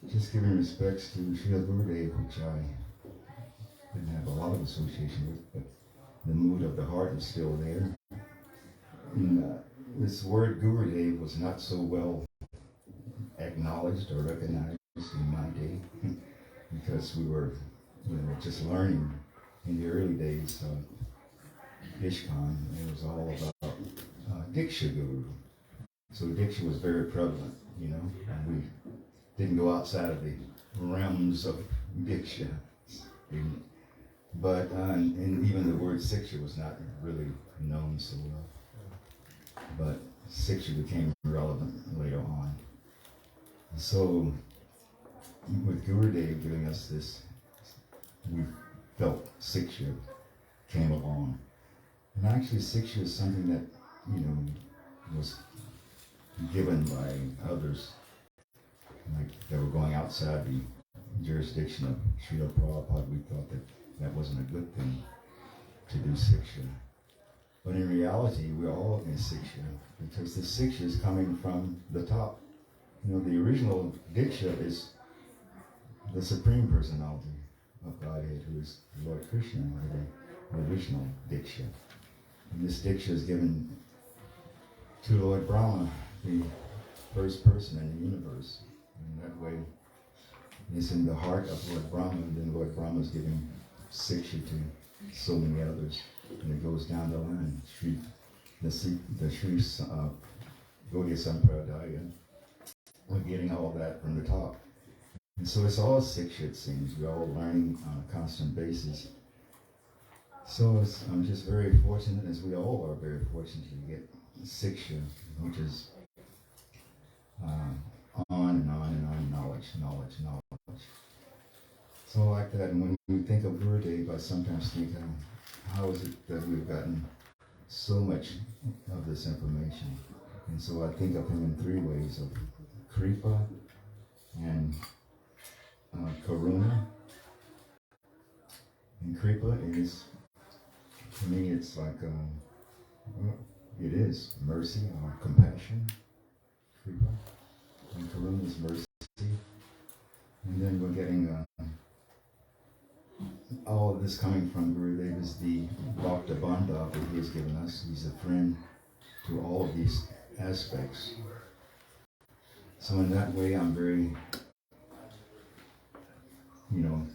Just giving respects to Srila Gurudeva, which I didn't have a lot of association with, but the mood of the heart is still there. And, this word Gurudev was not so well acknowledged or recognized in my day because we were, just learning in the early days of ISKCON. It was all about Diksha Guru. So Diksha was very prevalent, and we didn't go outside of the realms of Diksha. But, and even the word Siksha was not really known so well. But Siksha became relevant later on. So, with Gurudev giving us this, we felt Siksha came along. And actually Siksha is something that, was given by others, like they were going outside the jurisdiction of Srila Prabhupada. We thought that wasn't a good thing to do Siksha. But in reality, we're all in Siksha, because the Siksha is coming from the top. The original Diksha is the Supreme Personality of Godhead, who is Lord Krishna, the original Diksha. And this Diksha is given to Lord Brahma, the first person in the universe. And that way, it's in the heart of Lord Brahma, and then Lord Brahma is giving Siksha to so many others. And it goes down the line. The Sri Gaudiya Sampradaya, we're getting all that from the top. And so it's all Siksha, it seems. We're all learning on a constant basis. So I'm just very fortunate, as we all are very fortunate to get Siksha, which is on and on and on, knowledge. So like that, and when we think of Gurudev, I sometimes think, how is it that we've gotten so much of this information? And so I think of him in three ways: of Kripa and Karuna. And Kripa is, to me, it's like, it is mercy or compassion, Kripa. And Karuna is mercy. And then we're getting all of this coming from Gurudev is the Bhakta Bandha that he has given us. He's a friend to all of these aspects. So in that way, I'm very,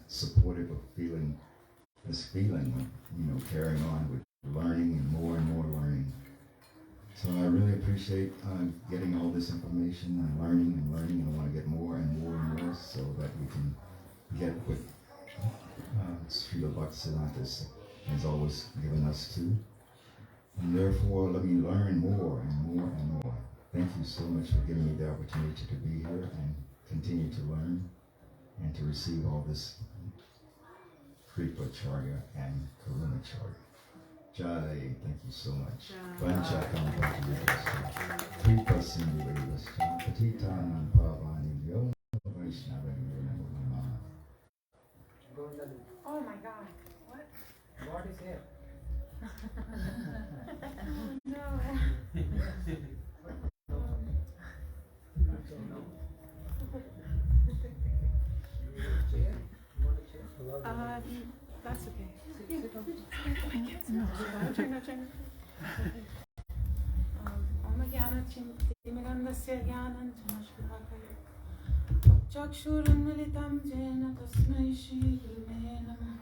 supportive of feeling, carrying on with learning and more learning. So I really appreciate getting all this information and learning, and I want to get more and more so that we can get what Srila Bhaktisiddhanta has always given us too. And therefore, let me learn more and more. Thank you so much for giving me the opportunity to be here and continue to learn and to receive all this Kripa Charya and Karuna Charya. Jai, thank you so much. Vanchakam Bhakti Kripa Sindhu Vedascha Patitanam Pavanibhyo Vaishnavabhyo Namo Namaha. Oh my God. What? What is here? No. That's okay. No. Om Jnana-Timirandasya Jnananjana-Shalakaya Chakshurunmilitam Jena Tasmai Shri Gurave Namah.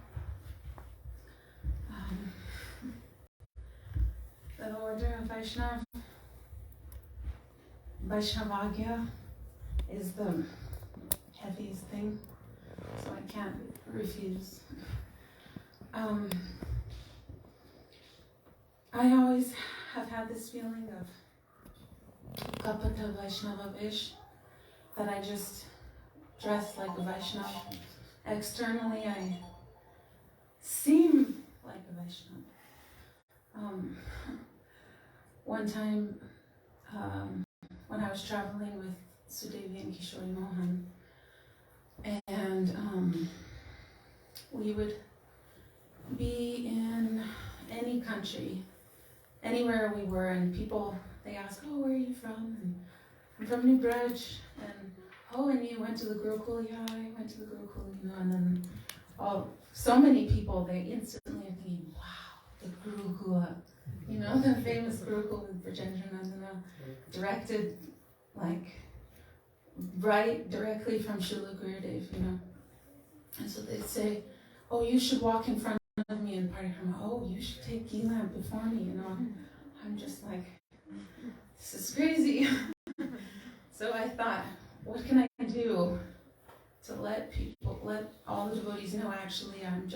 The order of Vaishnavagya is the heaviest thing, so I can't refuse. I always have had this feeling of Kapata Vaishnava Vish, that I just dress like a Vaishnava. Externally, I seem like a Vaishnava. One time, when I was traveling with Sudevi and Kishori Mohan, and we would be in any country, anywhere we were, and people, they ask, oh, where are you from? And I'm from New Braj, and oh, and you went to the Gurukul? Yeah, I went to the Gurukul, and then so many people, they instantly are thinking, wow, the Gurukula, the famous Gurukul with Brajendra Nandana, directed right directly from Srila Gurudeva, And so they'd say, oh, you should walk in front of me in parikrama. Oh, you should take Gila before me, I'm just like, this is crazy. So I thought, what can I do to let all the devotees know, actually, I'm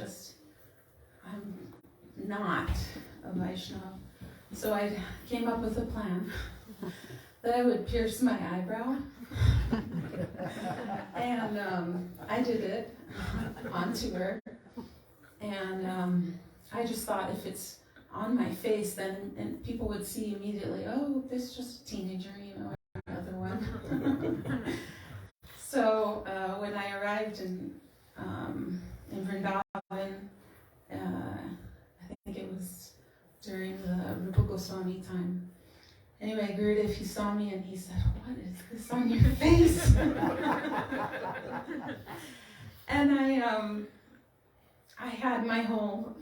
not a Vaishnava. So I came up with a plan that I would pierce my eyebrow. And I did it on tour. And I just thought, if it's on my face, then and people would see immediately, oh, this is just a teenager, another one. So when I arrived in Vrindavan, I think it was during the Rupa Goswami time. Anyway, Gurudeva, he saw me and he said, what is this on your face? And I had my whole,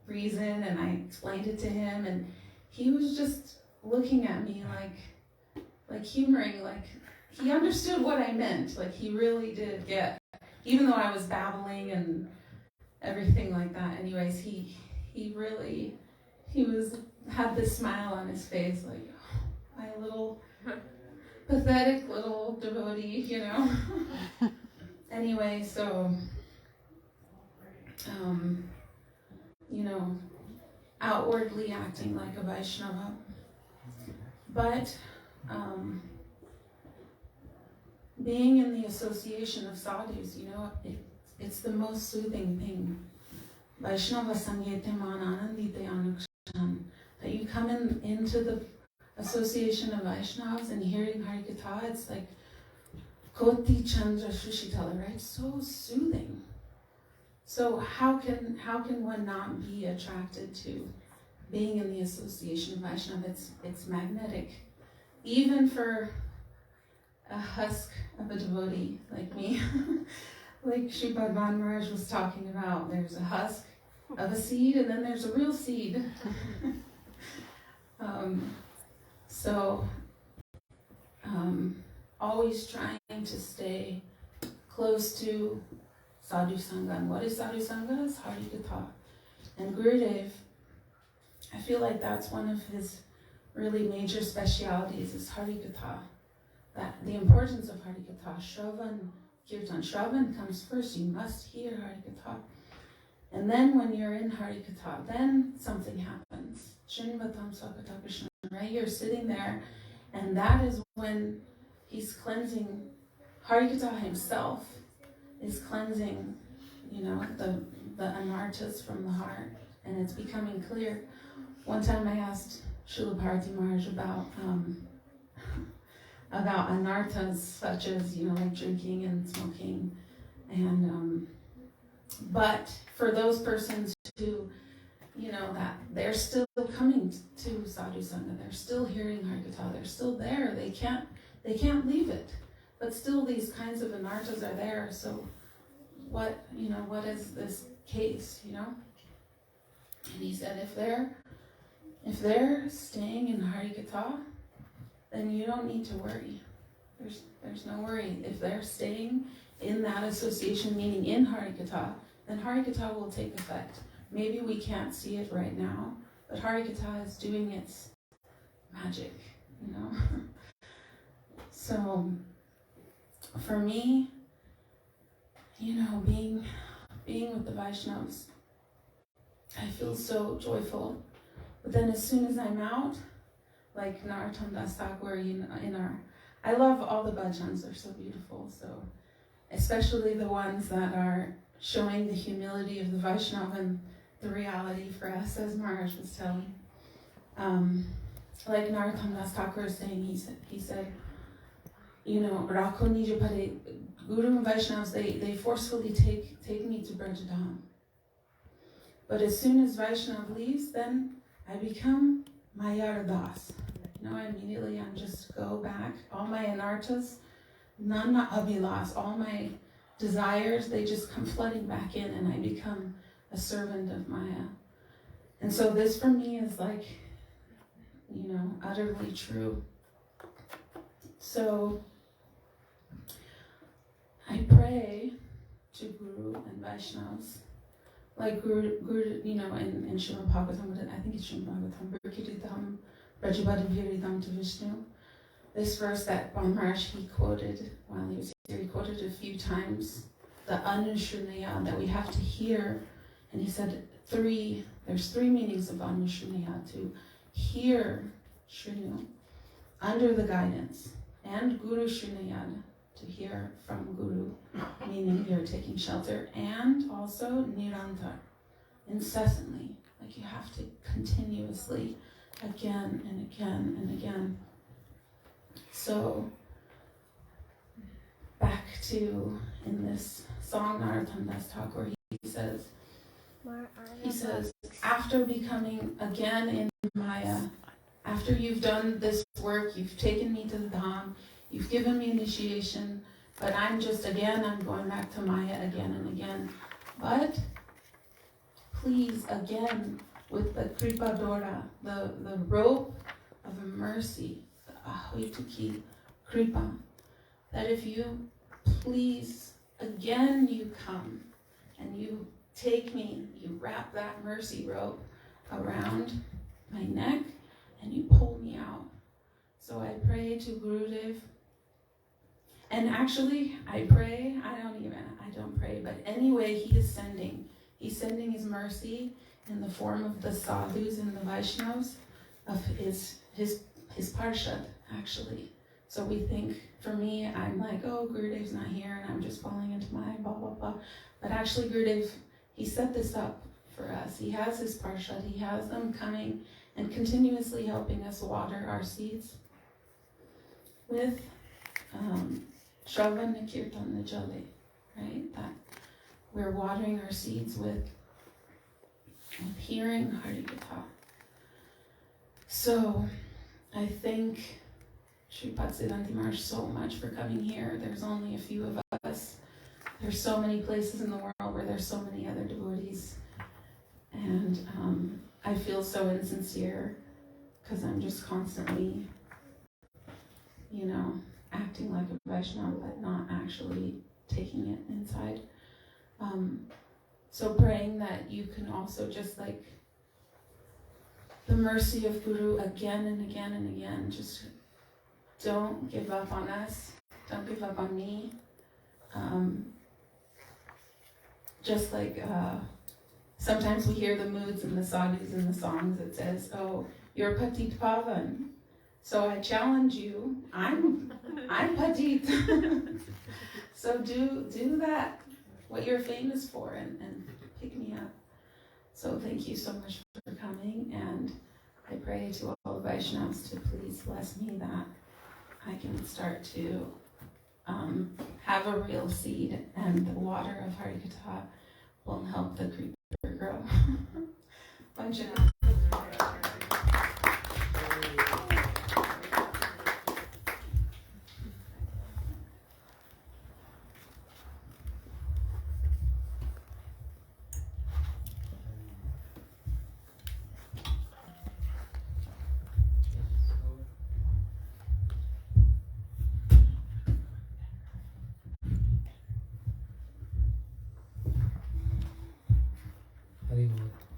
reason, and I explained it to him, and he was just looking at me like humoring, like he understood what I meant. Like he really did get, even though I was babbling and everything like that. Anyways, he had this smile on his face, like, oh, my little pathetic little devotee, Anyway, so outwardly acting like a Vaishnava, but being in the association of sadhus, it's the most soothing thing. Vaishnava Sangete Mananandite Anukshan. That you come into the association of Vaishnavas and hearing Harikatha, it's like Koti Chandra Shushitala, right? So soothing. So how can one not be attracted to being in the association of Vaishnava? It's magnetic. Even for a husk of a devotee like me, like Sripad Bhan Maharaj was talking about, there's a husk of a seed and then there's a real seed. Always trying to stay close to Sadhu Sangha. And what is Sadhu Sangha? It's Harikatha. And Gurudev, I feel like that's one of his really major specialities is Harikatha. That the importance of Harikatha, Shravan, Kirtan. Shravan comes first. You must hear Harikatha. And then when you're in Harikatha, then something happens. Srinvatam Sakata Krishna, right? You're sitting there, and that is when he's cleansing. Harikatha himself is cleansing, the anarthas from the heart, and it's becoming clear. One time I asked Srila Bharati Maharaj about anarthas such as, like drinking and smoking, and but for those persons who, that they're still coming to Sadhu Sangha, they're still hearing Harikatha, they're still there, they can't leave it, but still these kinds of anarthas are there. So what is this case, And he said, if they're staying in Harikatha, then you don't need to worry. There's no worry. If they're staying in that association, meaning in Harikatha, then Harikatha will take effect. Maybe we can't see it right now, but Harikatha is doing its magic, So for me, being with the Vaishnavas, I feel so joyful But then as soon as I'm out, like Narottam Das Thakur in our, I love all the bhajans, they're so beautiful. So especially the ones that are showing the humility of the Vaishnava and the reality for us, as Maharaj was telling. Like Narottam Das Thakur is saying, he said, you know, Rakho Nija Pade, Guru and Vaishnavas, they forcefully take me to Brajadam. But as soon as Vaishnav leaves, then I become Mayar Das. You know, immediately I just go back. All my anartas, nana abhilas, all my desires, they just come flooding back in and I become a servant of Maya. And so this for me is like, you know, utterly true. So I pray to Guru and Vaishnavas, like Guru, you know, in Srimad Bhagavatam, I think it's Srimad Bhagavatam, Birkiridam, Brajabhadabhiridam to Vishnu. This verse that Maharaj he quoted while he was here, he quoted a few times, the Anushranaya, that we have to hear. And he said there's three meanings of Anushranaya: to hear Shrinu under the guidance, and Guru Shrinaya, to hear from Guru, meaning you're taking shelter, and also Nirantar, incessantly, like you have to continuously, again and again and again. So, back to, in this song, Narottam Das Thakur, he says, after becoming again in Maya, after you've done this work, you've taken me to the Dham, you've given me initiation, but I'm going back to Maya again and again. But please, again, with the Kripa Dora, the rope of mercy, the Ahoituki Kripa, that if you please, again you come and you take me, you wrap that mercy rope around my neck and you pull me out. So I pray to Gurudev. And actually, I don't pray, but anyway, he's sending his mercy in the form of the sadhus and the Vaishnavas of his parshad, actually. So we think, for me, I'm like, oh, Gurudev's not here, and I'm just falling into my blah, blah, blah. But actually, Gurudev, he set this up for us. He has his parshad, he has them coming and continuously helping us water our seeds with Shravana Kirtana Jale, right? That we're watering our seeds with hearing Harikatha. So I thank Sripad Siddhanti Maharaj so much for coming here. There's only a few of us. There's so many places in the world where there's so many other devotees. And I feel so insincere because I'm just constantly, you know, acting like a Vaishnava, but not actually taking it inside. So praying that you can also just like the mercy of Guru again and again and again. Just don't give up on us. Don't give up on me. Just like sometimes we hear the moods and the sadhus in the songs. It says, "Oh, you're Patit Pavan." So I challenge you. I'm Patit. So do that, what you're famous for, and pick me up. So thank you so much for coming, and I pray to all the Vaishnavas to please bless me that I can start to have a real seed, and the water of Harikatha will help the creeper grow. Vanchana.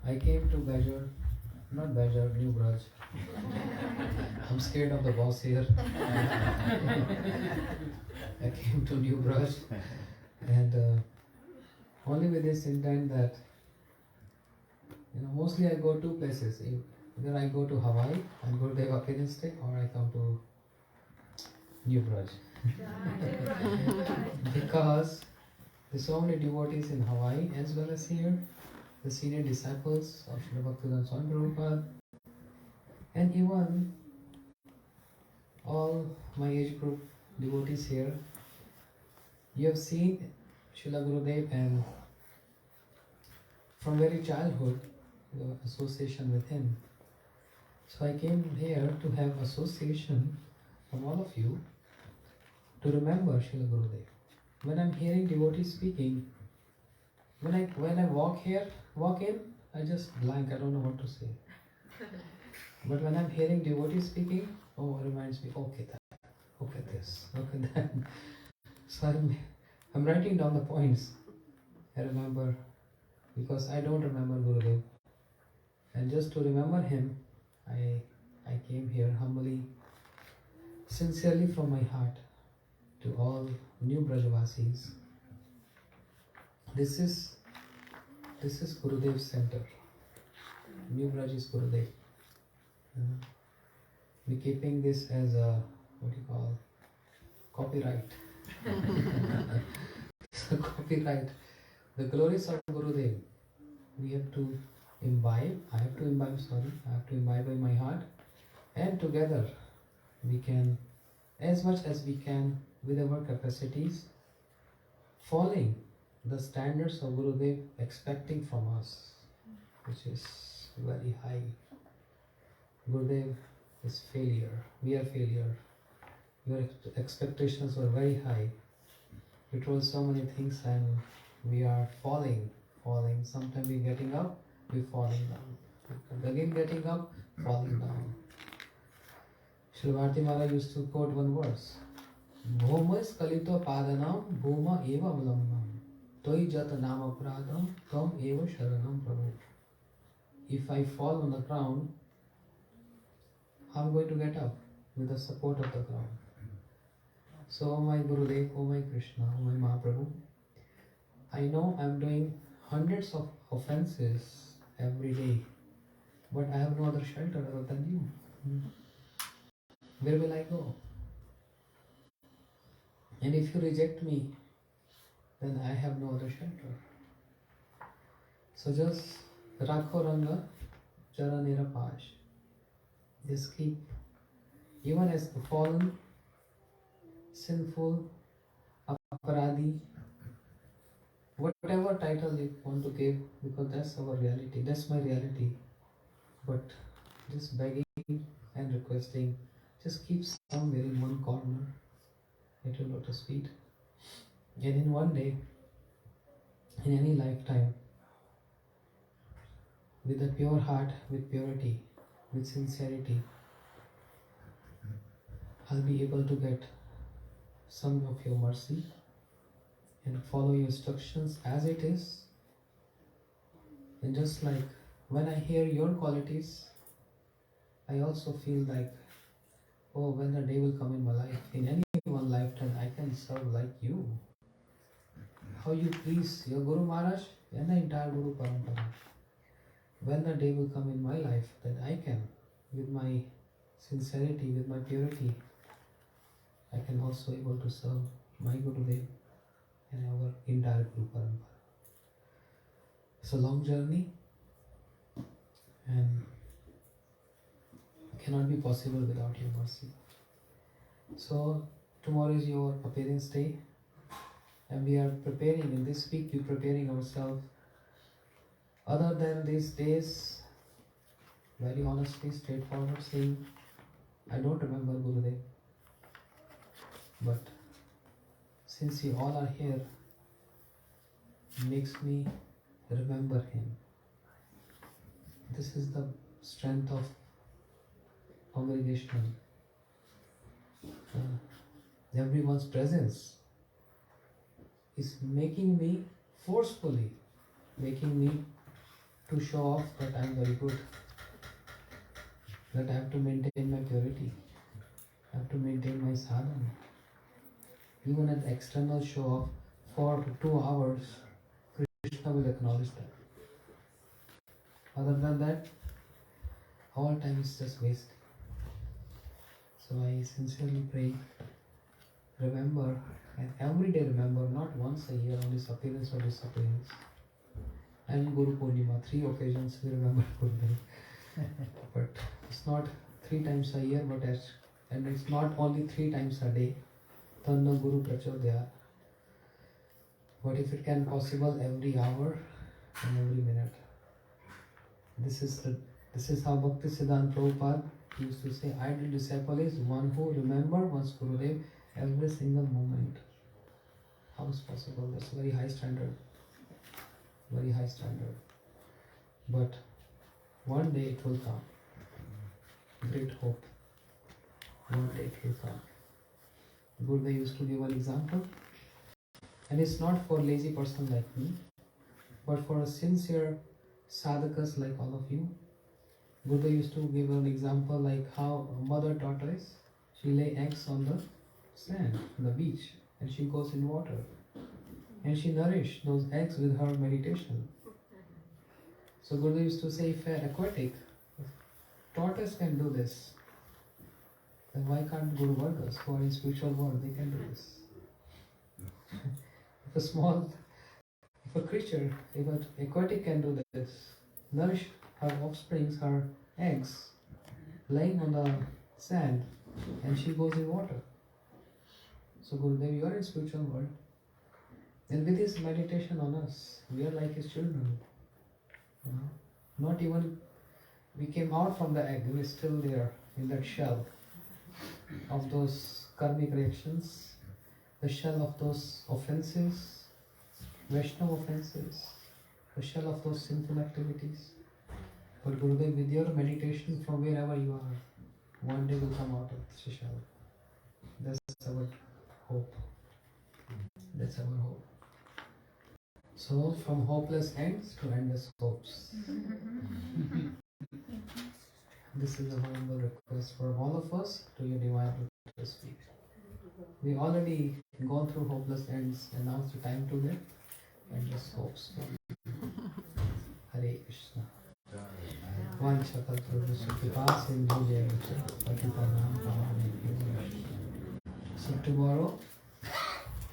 I came to New Braj. I'm scared of the boss here. I came to New Braj and only with this intent that, mostly I go two places. Either I go to Hawaii and Gurudeva appearance day, or I come to New Braj. Because there's so many devotees in Hawaii as well as here, the senior disciples of Srila Bhaktivedanta Swami Prabhupada, and even all my age group devotees here. You have seen Srila Gurudev, and from very childhood, the association with him. So I came here to have association from all of you to remember Srila Gurudev. When I'm hearing devotees speaking, when I walk in, I just blank. I don't know what to say. But when I'm hearing devotees speaking, oh, it reminds me. Okay, that. Okay, this. Okay, that. So I'm writing down the points. I remember, because I don't remember Gurudev, and just to remember him, I came here humbly, sincerely from my heart, to all new Brajavasis. This is Gurudev's center. New Braj is Gurudev. We're keeping this as a, what do you call, copyright. So copyright. The glories of Gurudev. We have to imbibe. I have to imbibe in my heart. And together we can, as much as we can, with our capacities, following the standards of Gurudev expecting from us, which is very high. Gurudev is failure. We are failure. Your expectations were very high. You told so many things and we are falling. Sometimes we're getting up, we're falling down. Again getting up, falling down. Srila Bharati Mara used to quote one verse. Bhoma skalito padanam bhoma eva avlambam toi jata nama pradam tam eva sharanam prabhu. If I fall on the ground, I'm going to get up with the support of the ground. So, oh my Gurudev, oh my Krishna, oh my Mahaprabhu, I know I'm doing hundreds of offenses every day, but I have no other shelter other than you. Where will I go? And if you reject me, then I have no other shelter. So just Rakho Ranga Chara Nirapash. Just keep, even as the fallen, sinful, aparadi, whatever title you want to give, because that's our reality, that's my reality. But just begging and requesting, just keep somewhere in one corner at your lotus feet. And in one day, in any lifetime, with a pure heart, with purity, with sincerity, I'll be able to get some of your mercy and follow your instructions as it is. And just like when I hear your qualities, I also feel like, oh, when the day will come in my life, in any one lifetime, I can serve like you. How you please your Guru Maharaj and the entire Guru Parampara. When the day will come in my life, then I can, with my sincerity, with my purity, I can also able to serve my Gurudev and our entire Guru Parampara. It's a long journey and cannot be possible without your mercy. So tomorrow is your appearance day, and we are preparing, in this week we're preparing ourselves. Other than these days, very honestly, straightforward saying, I don't remember Gurudev. But since you all are here, it makes me remember him. This is the strength of congregational. Everyone's presence is making me, forcefully making me to show off that I am very good, that I have to maintain my purity, I have to maintain my sadhana. Even at the external show off for 2 hours, Krishna will acknowledge that. Other than that, All time is just waste. So I sincerely pray, remember, and every day remember, not once a year on disappearance or disappearance. And Guru Purnima, 3 occasions we remember Gurudev. But it's not 3 times a year, and it's not only 3 times a day. Tanna Guru Prachodaya. But if it can possible every hour and every minute. This is how Bhakti Siddhanta Prabhupada used to say, ideal disciple is one who remember one's Gurudev every single moment. How is possible? That's a very high standard. Very high standard. But one day it will come. Great hope. One day it will come. Gurudev used to give an example. And it's not for lazy person like me, but for a sincere sadhakas like all of you. Buddha used to give an example like how a mother tortoise, she lay eggs on the sand, on the beach, and she goes in water. And she nourished those eggs with her meditation. So Buddha used to say, if an aquatic tortoise can do this, then why can't Guru Vargas who are in spiritual world, they can do this? If a creature, if an aquatic can do this, nourish her offsprings, her eggs, laying on the sand, and she goes in water. So Gurudev, you are in spiritual world. And with his meditation on us, we are like his children. You know? Not even, we came out from the egg, we are still there in that shell of those karmic reactions, the shell of those offenses, Vaishnava offenses, the shell of those sinful activities. But Gurudev, with your meditation from wherever you are, one day will come out of the shell. That's our hope. That's our hope. So, from hopeless ends to endless hopes. This is a humble request for all of us to your divine lotus feet. We already gone through hopeless ends, and now it's the time to get endless hopes. Hare Krishna. So tomorrow,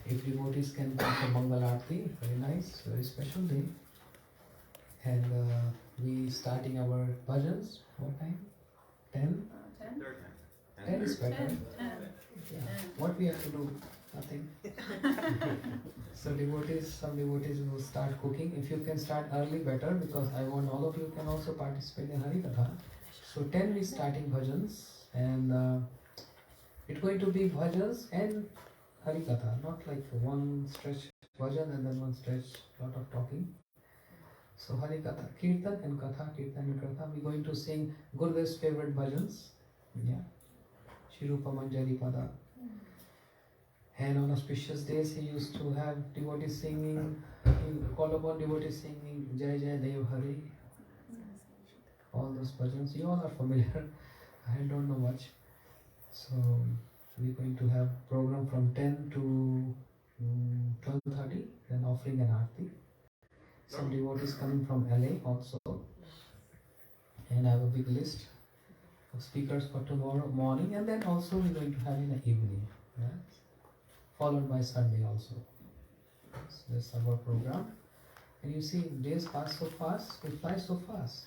if devotees can come for Mangal Aarti, very nice, very special day. And we starting our bhajans. What time? 10? 10 is better. 10. Yeah. What we have to do? Nothing. So some devotees will start cooking. If you can start early, better, because I want all of you can also participate in Hari Katha. So 10 we starting bhajans, and it's going to be bhajans and Hari Katha, not like one stretch bhajan and then one stretch lot of talking. So Hari Katha, Kirtan and Katha, we're going to sing Gurudev's favorite bhajans. Yeah. Shirupa Manjari Pada. And on auspicious days, he used to have devotees singing, he called upon devotees singing Jai Jai Dev Hari. All those bhajans, you all are familiar. I don't know much. So we're going to have program from 10 to 12:30, then offering and aarti. Some devotees coming from LA also. And I have a big list of speakers for tomorrow morning, and then also we're going to have in the evening. Yeah? Followed by Sunday also. So that's our program. And you see, days pass so fast, we fly so fast.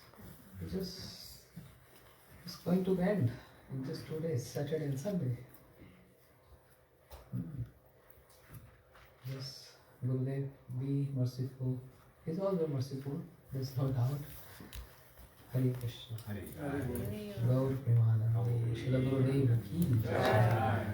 It's going to end in just 2 days, Saturday and Sunday. Yes, Gurudev, be merciful. He's always merciful, there's no doubt. Hare Krishna. Gaur Premanande. Srila Gurudeva ki jai.